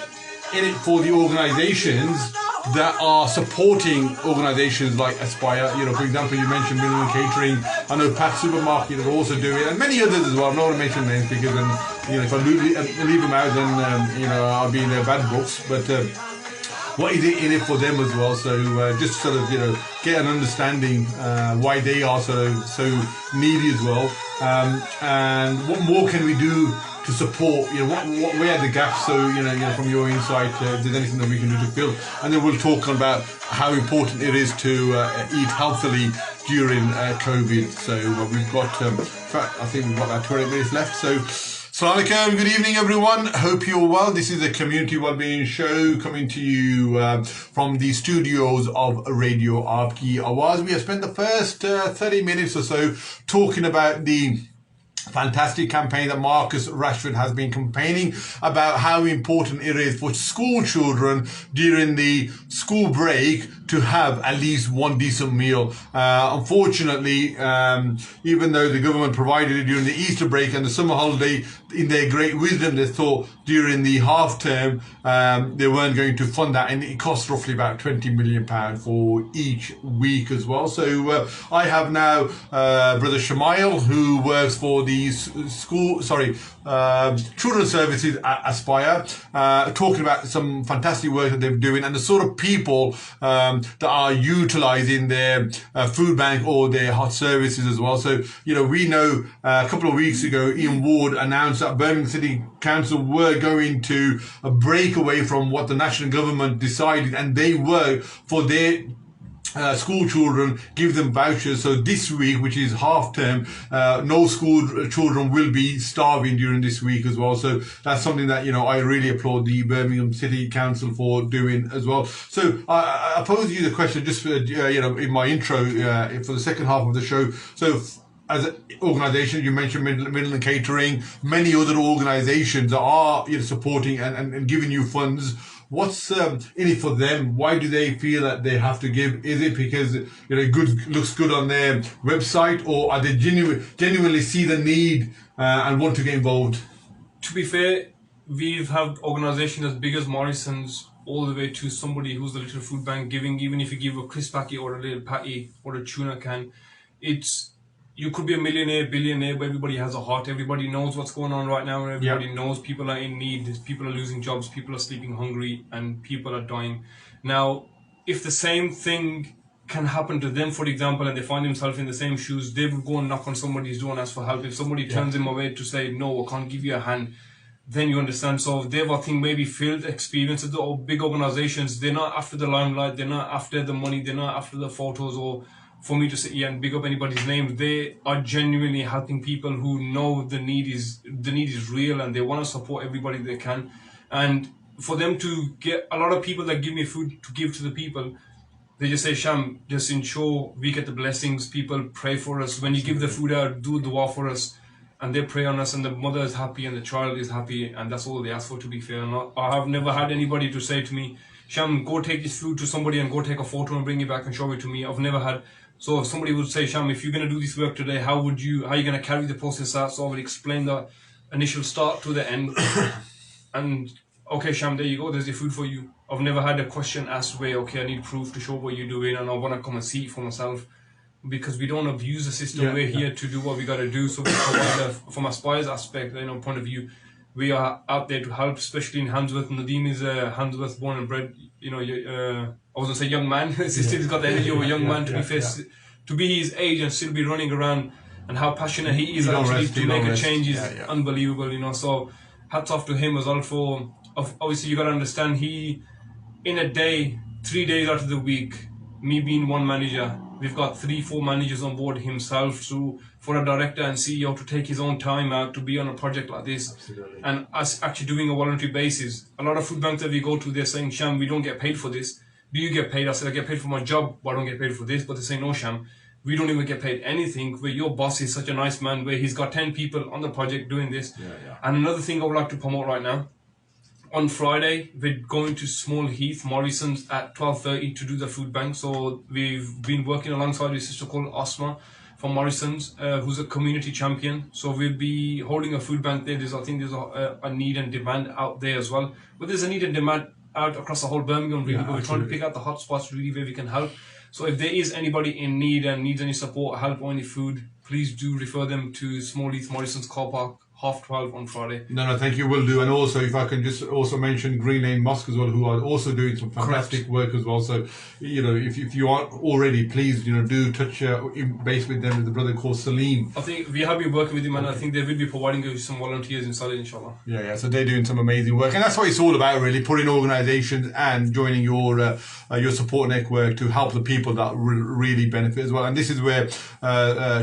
in it for the organisations that are supporting organisations like Aspire? For example, you mentioned Middleton Catering. I know Pat Supermarket are also doing it, and many others as well. I'm not going to mention names because then, if I leave them out, then I'll be in their bad books. But what is it in it for them as well? So just sort of get an understanding why they are so needy as well, and what more can we do to support, where are the gaps? So, from your insight, if there's anything that we can do to fill. And then we'll talk about how important it is to eat healthily during COVID. So we've got, in fact, I think we've got about 20 minutes left. So, Assalamu alaikum, good evening everyone. Hope you're well. This is the Community Wellbeing Show coming to you from the studios of Radio Aapki Awaaz. We have spent the first 30 minutes or so talking about the fantastic campaign that Marcus Rashford has been campaigning about, how important it is for school children during the school break to have at least one decent meal. Unfortunately, even though the government provided it during the Easter break and the summer holiday, in their great wisdom, they thought during the half term they weren't going to fund that, and it costs roughly about £20 million for each week as well. So I have now Brother Shamail, who works for the children's services at Aspire, talking about some fantastic work that they're doing and the sort of people that are utilising their food bank or their hot services as well. So, we know a couple of weeks ago, Ian Ward announced that Birmingham City Council were going to break away from what the national government decided, and they were for their school children, give them vouchers. So this week, which is half term, no school children will be starving during this week as well. So that's something that, I really applaud the Birmingham City Council for doing as well. So I pose you the question just for, in my intro for the second half of the show. So as an organisation, you mentioned Middleton Catering, many other organisations are supporting and giving you funds. What's in it for them? Why do they feel that they have to give? Is it because it looks good on their website, or are they genuinely see the need and want to get involved? To be fair, we've had organisations as big as Morrison's all the way to somebody who's a little food bank giving. Even if you give a crisp packet or a little patty or a tuna can, you could be a millionaire, billionaire, but everybody has a heart. Everybody knows what's going on right now, and everybody knows people are in need, people are losing jobs, people are sleeping hungry, and people are dying. Now, if the same thing can happen to them, for example, and they find themselves in the same shoes, they will go and knock on somebody's door and ask for help. If somebody turns them away to say, no, I can't give you a hand, then you understand. So they've, I think, maybe filled experiences or big organizations. They're not after the limelight, they're not after the money, they're not after the photos or for me to sit here and big up anybody's name. They are genuinely helping people who know the need is real, and they want to support everybody they can. And for them to get a lot of people that give me food to give to the people, they just say, Sham, just ensure we get the blessings. People pray for us. When you give the food out, do dua for us, and they pray on us, and the mother is happy and the child is happy, and that's all they ask for, to be fair. I have never had anybody to say to me, Sham, go take this food to somebody and go take a photo and bring it back and show it to me. I've never had. So if somebody would say, Sham, if you're going to do this work today, how are you going to carry the process out? So I would explain the initial start to the end. And okay, Sham, there you go, there's your food for you. I've never had a question asked where, okay, I need proof to show what you're doing and I want to come and see it for myself. Because we don't abuse the system, we're here to do what we got to do. So we provide from a spies aspect, point of view, we are out there to help, especially in Handsworth. Nadeem is a Handsworth born and bred, I was going to say young man, he's got the energy of a young man, to be fair, to be his age and still be running around, and how passionate he is actually to make a change is unbelievable, so hats off to him as well for, obviously you got to understand, he, in a day, 3 days out of the week, me being one manager, we've got 3-4 managers on board himself, so for a director and CEO to take his own time out to be on a project like this. Absolutely. And us actually doing a voluntary basis. A lot of food banks that we go to, they're saying, Sham, we don't get paid for this. Do you get paid? I said, I get paid for my job, but I don't get paid for this. But they say, no, Sham, we don't even get paid anything, where your boss is such a nice man, where he's got 10 people on the project doing this. And another thing I would like to promote right now, on Friday, we're going to Small Heath, Morrison's at 12:30 to do the food bank. So we've been working alongside a sister called Osma from Morrison's, who's a community champion. So we'll be holding a food bank there. I think there's a need and demand out there as well. But there's a need and demand out across the whole Birmingham, really. But we're trying to pick out the hot spots really where we can help. So if there is anybody in need and needs any support, help, or any food, please do refer them to Small Heath, Morrison's car park, 12:30 on Friday. No, thank you, will do. And also, if I can just also mention Green Lane Mosque as well, who are also doing some fantastic work as well. So, if you aren't already, please, do touch base with them. With the brother called Salim. I think we have been working with him, and I think they will be providing you some volunteers inside it, inshallah. Yeah. So they're doing some amazing work, and that's what it's all about, really. Putting organisations and joining your support network to help the people that really benefit as well. And this is where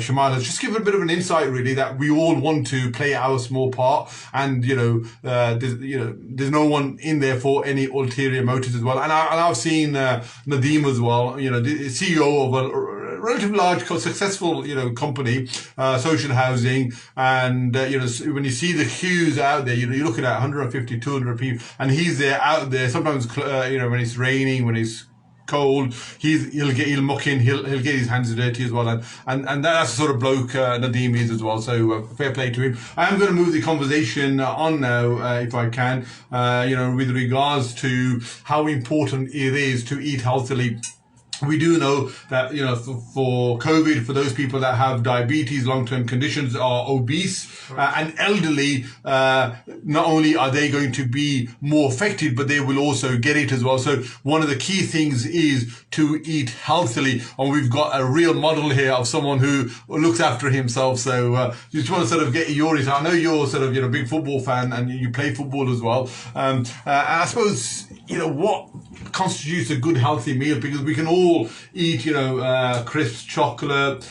Shamal has just given a bit of an insight, really, that we all want to play our small part, and there's no one in there for any ulterior motives as well. And I've seen Nadeem as well, the CEO of a relatively large, successful, company, social housing, and when you see the queues out there, you're looking at 150, 200 people, and he's there out there. Sometimes, when it's raining, when it's cold, he'll muck in, he'll get his hands dirty as well, and that's the sort of bloke Nadeem is as well. So fair play to him. I am going to move the conversation on now, if I can, with regards to how important it is to eat healthily. We do know that, for COVID, for those people that have diabetes, long-term conditions, are obese and elderly, not only are they going to be more affected, but they will also get it as well. So one of the key things is to eat healthily. And we've got a real model here of someone who looks after himself. So just want to sort of get your insight. I know you're sort of, a big football fan and you play football as well. And I suppose, what constitutes a good healthy meal, because we can all eat, crisps, chocolate,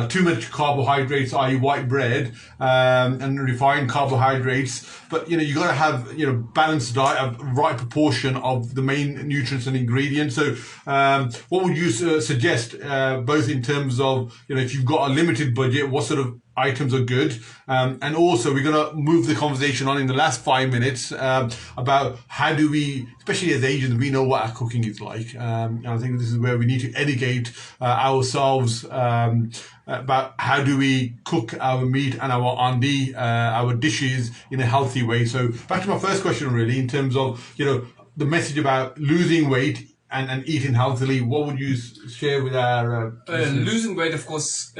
too much carbohydrates, i.e. white bread, and refined carbohydrates. But, you got to have, balanced diet, a right proportion of the main nutrients and ingredients. So, what would you suggest, both in terms of, if you've got a limited budget, what sort of items are good, and also we're going to move the conversation on in the last 5 minutes about how do we, especially as Asians, we know what our cooking is like, and I think this is where we need to educate ourselves about how do we cook our meat and our andi, our dishes in a healthy way. So back to my first question, really, in terms of the message about losing weight and eating healthily. What would you share with our losing weight? Of course,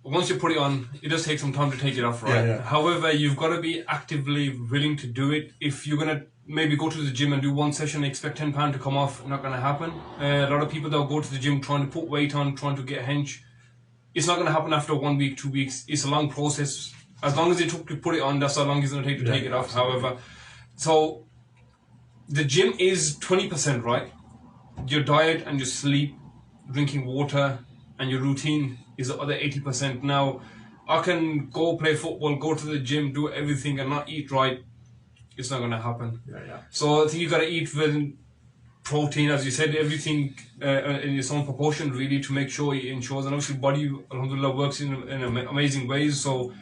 once you put it on, it does take some time to take it off, right? Yeah. However, you've got to be actively willing to do it. If you're going to maybe go to the gym and do one session and expect £10 to come off, not going to happen. A lot of people that will go to the gym trying to put weight on, trying to get hench, it's not going to happen after 1 week, 2 weeks. It's a long process. As long as it took to put it on, that's how long it's going to take to take it off. However, so the gym is 20%, right? Your diet and your sleep, drinking water, and your routine is the other 80%. Now, I can go play football, go to the gym, do everything and not eat right. It's not going to happen. So I think you got to eat with protein, as you said, everything in its own proportion, really, to make sure it ensures. And obviously, body, alhamdulillah, works in amazing ways. So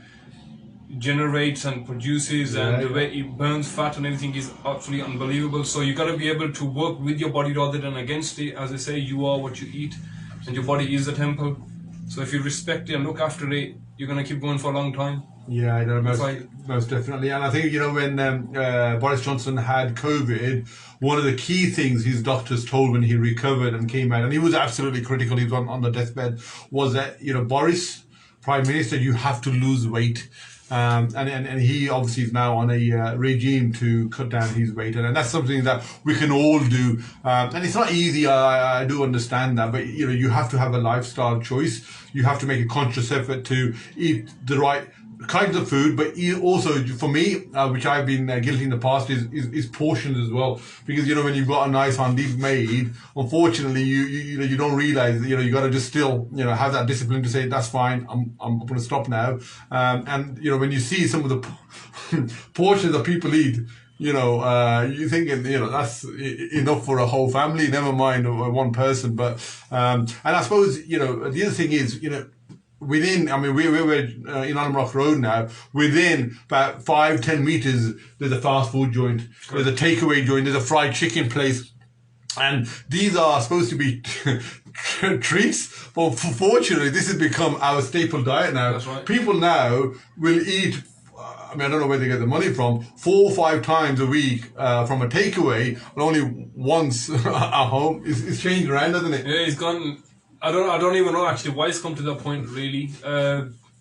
generates and produces, and the way it burns fat and everything is absolutely unbelievable. So you got to be able to work with your body rather than against it. As I say, you are what you eat, and your body is a temple. So if you respect it and look after it, you're going to keep going for a long time. Yeah, I know, Like- most definitely. And I think, when Boris Johnson had COVID, one of the key things his doctors told when he recovered and came out, and he was absolutely critical, he was on the deathbed, was that, Boris, Prime Minister, you have to lose weight. And he obviously is now on a regime to cut down his weight, and that's something that we can all do. And it's not easy. I do understand that, but you have to have a lifestyle choice. You have to make a conscious effort to eat the right kinds of food, but also for me, which I've been guilty in the past, is portions as well. Because when you've got a nice handi made, unfortunately, you don't realize that you got to just still have that discipline to say that's fine. I'm going to stop now. And when you see some of the portions that people eat, you're thinking, that's enough for a whole family, never mind one person. But and I suppose the other thing is within, I mean, we're in Almrock Road now. Within about 5-10 meters, there's a fast food joint, there's a takeaway joint, there's a fried chicken place, and these are supposed to be treats. But fortunately, this has become our staple diet now. That's right. People now will eat. I mean, I don't know where they get the money from. 4 or 5 times a week from a takeaway, and only once at home. It's changed around, hasn't it? Yeah, it's gone. I don't even know actually why it's come to that point, really.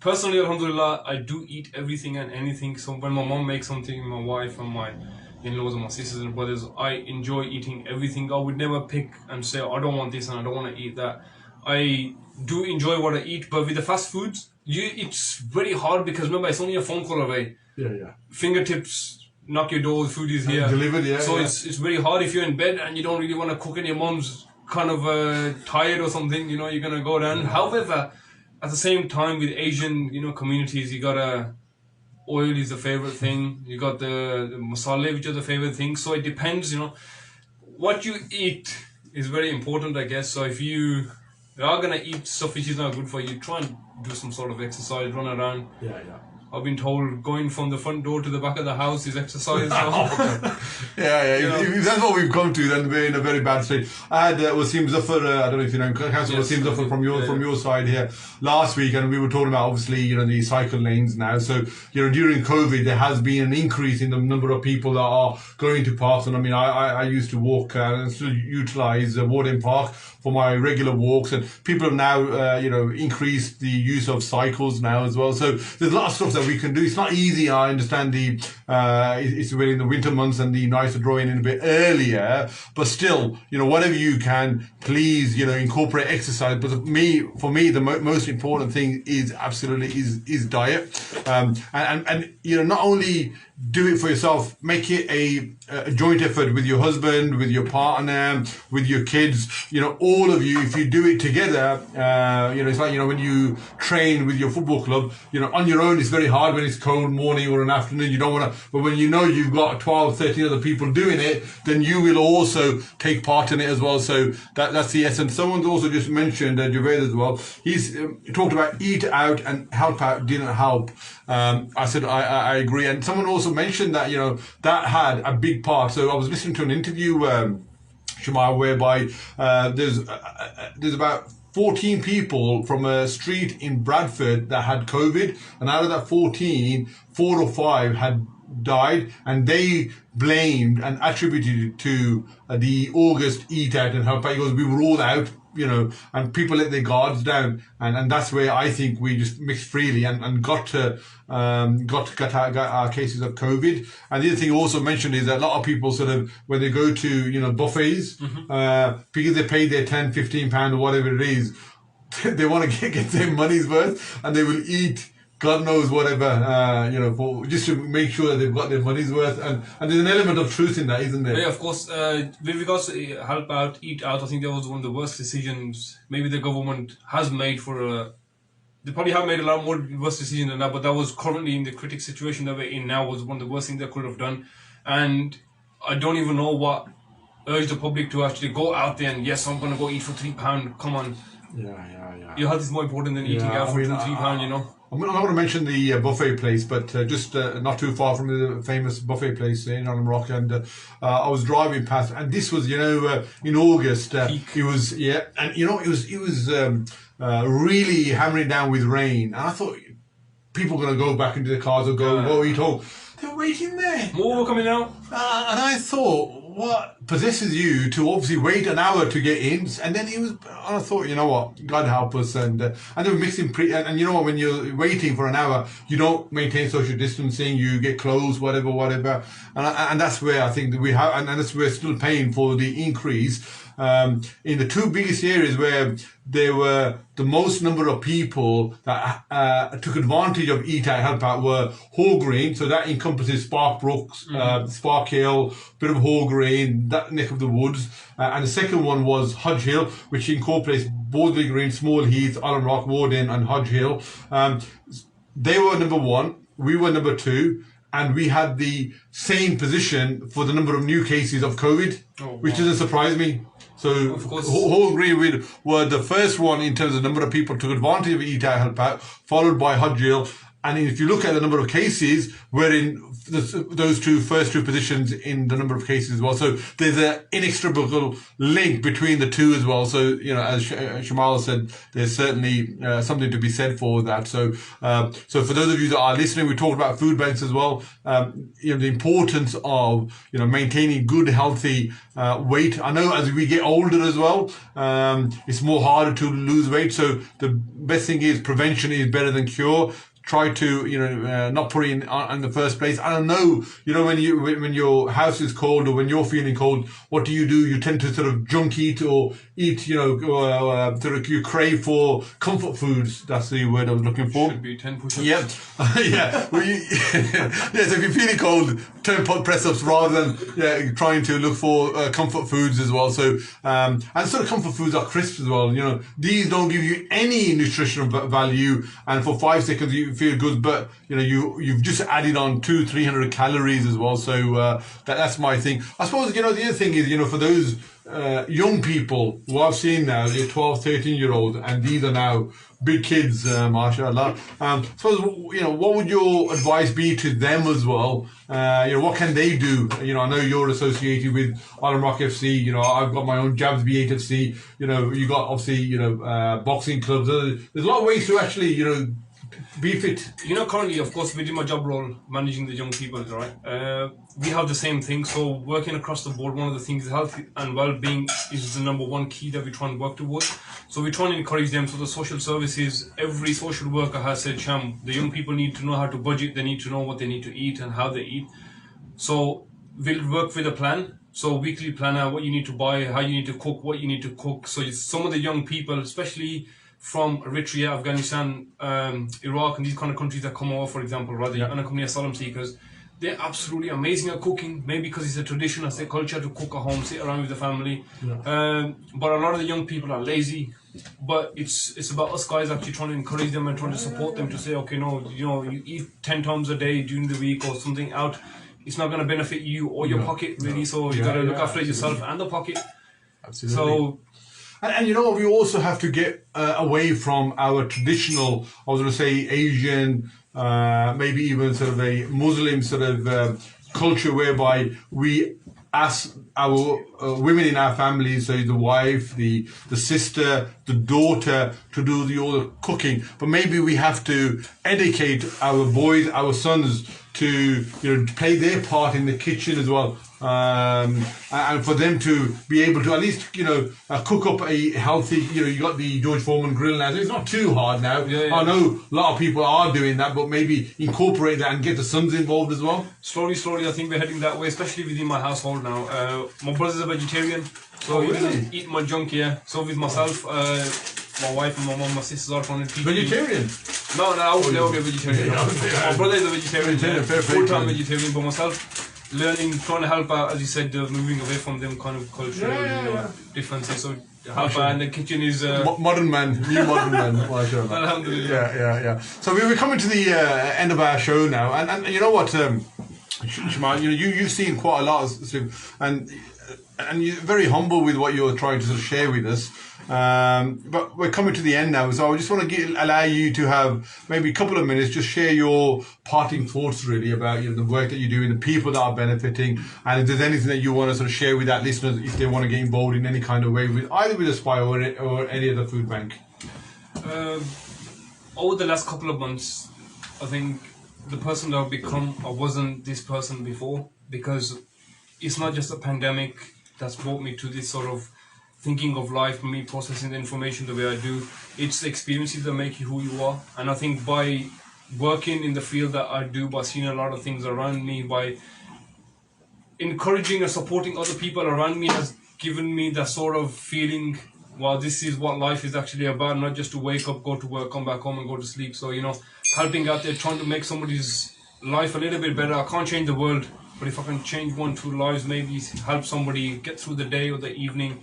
Personally, alhamdulillah, I do eat everything and anything. So when my mom makes something, my wife and my in-laws and my sisters and brothers, I enjoy eating everything. I would never pick and say, I don't want this and I don't want to eat that. I do enjoy what I eat, but with the fast foods, it's very hard because remember, it's only a phone call away. Yeah. Fingertips, knock your door, the food is here. Delivered, yeah. So yeah. It's very hard if you're in bed and you don't really want to cook and your mom's kind of tired or something, you're going to go down. However, at the same time with Asian, communities, you got oil is the favorite thing. You got the masala, which are the favorite thing. So it depends, what you eat is very important, I guess. So if you are going to eat stuff which is not good for you, try and do some sort of exercise, run around. Yeah. I've been told going from the front door to the back of the house is exercise. So. Yeah. If that's what we've come to, then we're in a very bad state. I had Wasim Zafar, I don't know if you know him, Councillor Yes, Wasim Zafar from your side here last week, and we were talking about obviously the cycle lanes now. So during COVID, there has been an increase in the number of people that are going to parks. And I mean, I used to walk and still utilise Warden Park for my regular walks, and people have now increased the use of cycles now as well. So there's a lot of stuff that we can do. It's not easy. I understand it's really in the winter months and the nights are drawing in a bit earlier, but still, whatever you can, please, incorporate exercise. But for me, the most important thing is absolutely is diet, and not only do it for yourself, make it a joint effort with your husband, with your partner, with your kids, all of you. If you do it together, it's like, when you train with your football club, on your own it's very hard when it's cold morning or an afternoon, you don't want to, but when you've got 12, 13 other people doing it, then you will also take part in it as well. So that's the essence. Someone's also just mentioned, Javed as well, he's talked about eat out and help out didn't help. I said, I agree. And someone also mentioned that, that had a big part. So I was listening to an interview, Shamar, whereby there's about 14 people from a street in Bradford that had COVID, and out of that 14, 4 or 5 had died, and they blamed and attributed it to the August eat out and help out. He goes, we were all out, and people let their guards down, and that's where I think we just mixed freely and got our cases of COVID. And the other thing he also mentioned is that a lot of people sort of, when they go to buffets, because they paid their £10-15 or whatever it is, they want to get their money's worth, and they will eat God knows whatever, for just to make sure that they've got their money's worth, and there's an element of truth in that, isn't there? Yeah, of course. With regards to help out, eat out, I think that was one of the worst decisions maybe the government has made they probably have made a lot more worse decisions than that, but that was currently in the critical situation that we're in now was one of the worst things they could have done. And I don't even know what urged the public to actually go out there and, yes, I'm going to go eat for £3, come on. Yeah. Your health is more important than eating out for £2-3, I'm not going to mention the buffet place, but just not too far from the famous buffet place in Rock, and I was driving past, and this was, in August. It was, and it was really hammering down with rain, and I thought, people going to go back into the cars or go eat home. They're waiting there. More coming out. And I thought, what possesses you to obviously wait an hour to get in? And then I thought, you know what, God help us. And they were mixing and you know what, when you're waiting for an hour, you don't maintain social distancing, you get close, whatever. And that's where I think that we have, and that's where we're still paying for the increase. In the two biggest areas where there were the most number of people that took advantage of Eat Out Help Out were Hall Green, so that encompasses Sparkbrooks, Spark Hill, bit of Hall Green, that neck of the woods, and the second one was Hodge Hill, which incorporates Borsley Green, Small Heath, Allen Rock, Warden and Hodge Hill. They were number one, we were number two, and we had the same position for the number of new cases of COVID, which doesn't surprise me. So Hall Green were the first one in terms of the number of people took advantage of Eat Out Help Out, followed by Hodge Hill. And if you look at the number of cases, we're in those first two positions in the number of cases as well. So there's an inextricable link between the two as well. So, you know, as Shamal said, there's certainly something to be said for that. So for those of you that are listening, we talked about food banks as well. You know, the importance of, you know, maintaining good, healthy weight. I know as we get older as well, it's more harder to lose weight. So the best thing is prevention is better than cure. Try to, you know, not put it in the first place. I don't know, you know, when your house is cold or when you're feeling cold, what do? You tend to sort of junk eat or eat, you know, sort of you crave for comfort foods. That's the word I was looking for. Should be 10 push-ups. Yeah, yeah. Well, yes, if you're feeling cold, 10 press-ups rather than trying to look for comfort foods as well. So, and sort of comfort foods are crisps as well. You know, these don't give you any nutritional value, and for 5 seconds you feel good, but you know you've just added on 200-300 calories as well. So that's my thing. I suppose, you know, the other thing is, you know, for those young people who I've seen now, they're 12, 13-year-olds, and these are now big kids, mashallah. So, you know, what would your advice be to them as well? You know, what can they do? You know, I know you're associated with Allen Rock FC. You know, I've got my own Jabs B8 FC. You know, you got obviously, you know, boxing clubs. There's a lot of ways to actually, you know, be fit. You know, currently, of course, within my job role, managing the young people, right? We have the same thing. So working across the board, one of the things is health and well-being is the number one key that we try and work towards. So we try and encourage them. So the social services, every social worker has said, Sham, the young people need to know how to budget. They need to know what they need to eat and how they eat. So we'll work with a plan. So weekly planner, what you need to buy, how you need to cook, what you need to cook. So some of the young people, especially from Eritrea, Afghanistan, Iraq, and these kind of countries that come over, for example, rather than unaccompanied asylum seekers, they're absolutely amazing at cooking. Maybe because it's a tradition, it's their culture to cook at home, sit around with the family. But a lot of the young people are lazy. But it's about us guys actually trying to encourage them and trying to support them to say, okay, no, you know, you eat 10 times a day during the week or something out. It's not going to benefit you or your pocket, really. So you got to look after yourself and the pocket. Absolutely. So. And you know, we also have to get away from our traditional, I was going to say Asian, maybe even sort of a Muslim sort of culture whereby we ask our women in our families, so the wife, the sister, the daughter, to do all the cooking. But maybe we have to educate our boys, our sons, to, you know, play their part in the kitchen as well. And for them to be able to at least, you know, cook up a healthy, you know, you got the George Foreman grill now. It's not too hard now. I know a lot of people are doing that, but maybe incorporate that and get the sons involved as well. Slowly, I think we're heading that way, especially within my household now. My brother's a vegetarian, so he doesn't eat my junk here. So with myself, my wife and my mum, my sisters are trying to teach Vegetarian? No, I would never be a vegetarian. My brother is a vegetarian, full-time vegetarian, but myself, learning, trying to help out, as you said, moving away from them kind of cultural differences. So help out, and the kitchen is modern man, new modern man. Alhamdulillah. Yeah. So we're coming to the end of our show now, and you know what, Shamal, you know, you've seen quite a lot of, and you're very humble with what you're trying to sort of share with us. But we're coming to the end now, so I just want to allow you to have maybe a couple of minutes, just share your parting thoughts really about, you know, the work that you're doing, the people that are benefiting, and if there's anything that you want to sort of share with our listeners if they want to get involved in any kind of way with either with Aspire or any other food bank. Over the last couple of months, I think the person that I've become, I wasn't this person before, because it's not just a pandemic that's brought me to this sort of thinking of life, me processing the information the way I do. It's the experiences that make you who you are. And I think by working in the field that I do, by seeing a lot of things around me, by encouraging and supporting other people around me, has given me that sort of feeling, wow, this is what life is actually about, not just to wake up, go to work, come back home and go to sleep. So, helping out there, trying to make somebody's life a little bit better. I can't change the world, but if I can change 1-2 lives, maybe help somebody get through the day or the evening,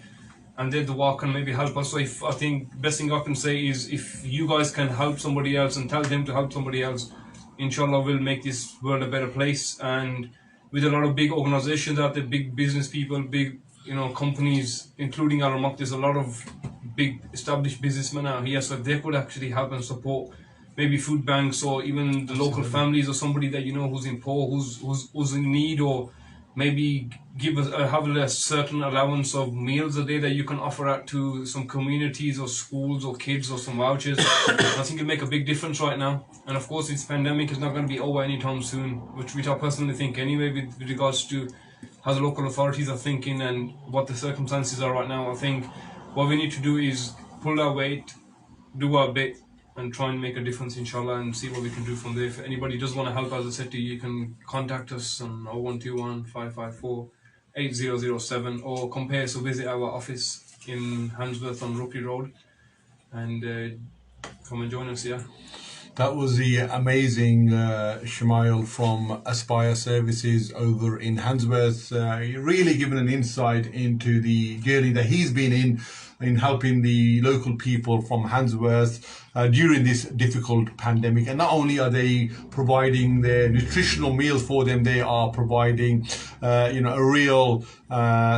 and then the walk can maybe help us. So I think best thing I can say is, if you guys can help somebody else and tell them to help somebody else, inshallah we'll make this world a better place. And with a lot of big organizations out there, big business people, big companies, including our Mak, there's a lot of big established businessmen out here. So if they could actually help and support maybe food banks, or even the local families, or somebody that who's in poor, who's in need, or maybe have a certain allowance of meals a day that you can offer out to some communities or schools or kids, or some vouchers. I think it'll make a big difference right now. And of course, this pandemic is not going to be over anytime soon, which I personally think anyway, with regards to how the local authorities are thinking and what the circumstances are right now. I think what we need to do is pull our weight, do our bit, and try and make a difference, inshallah, and see what we can do from there. If anybody does want to help, as I said to you, you can contact us on 0121 554 8007, or compare, so visit our office in Handsworth on Rookery Road, and come and join us, yeah. That was the amazing Shamail from Aspire Services over in Handsworth, really giving an insight into the journey that he's been in helping the local people from Handsworth during this difficult pandemic. And not only are they providing their nutritional meals for them, they are providing a real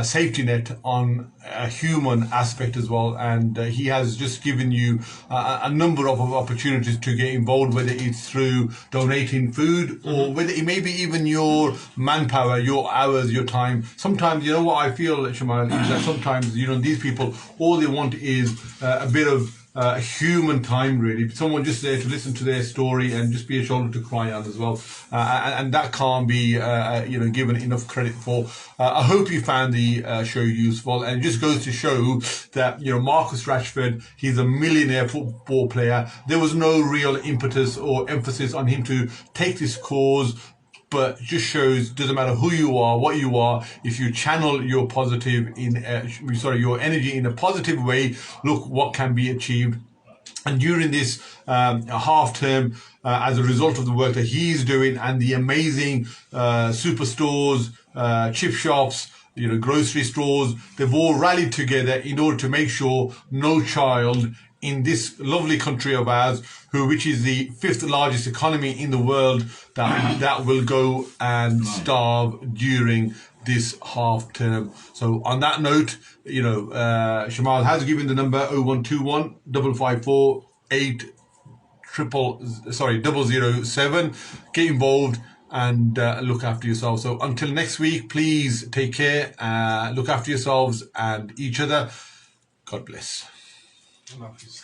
safety net on a human aspect as well. And he has just given you a number of opportunities to get involved, whether it's through donating food, or whether it may be even your manpower, your hours, your time. Sometimes, what I feel, Shamail, is that sometimes, these people, all they want is a bit of human time, really. Someone just there to listen to their story and just be a shoulder to cry on as well. And that can't be, given enough credit for. I hope you found the show useful, and it just goes to show that, Marcus Rashford, he's a millionaire football player. There was no real impetus or emphasis on him to take this cause, but it just shows, doesn't matter who you are, what you are, if you channel your your energy in a positive way, look what can be achieved. And during this half term, as a result of the work that he's doing and the amazing superstores, chip shops, grocery stores, they've all rallied together in order to make sure no child in this lovely country of ours, which is the 5th largest economy in the world, that will go and starve during this half term. So on that note, Shamail has given the number 0121 554 007. Get involved and look after yourself. So until next week, please take care, look after yourselves and each other. God bless. Allah Hafiz.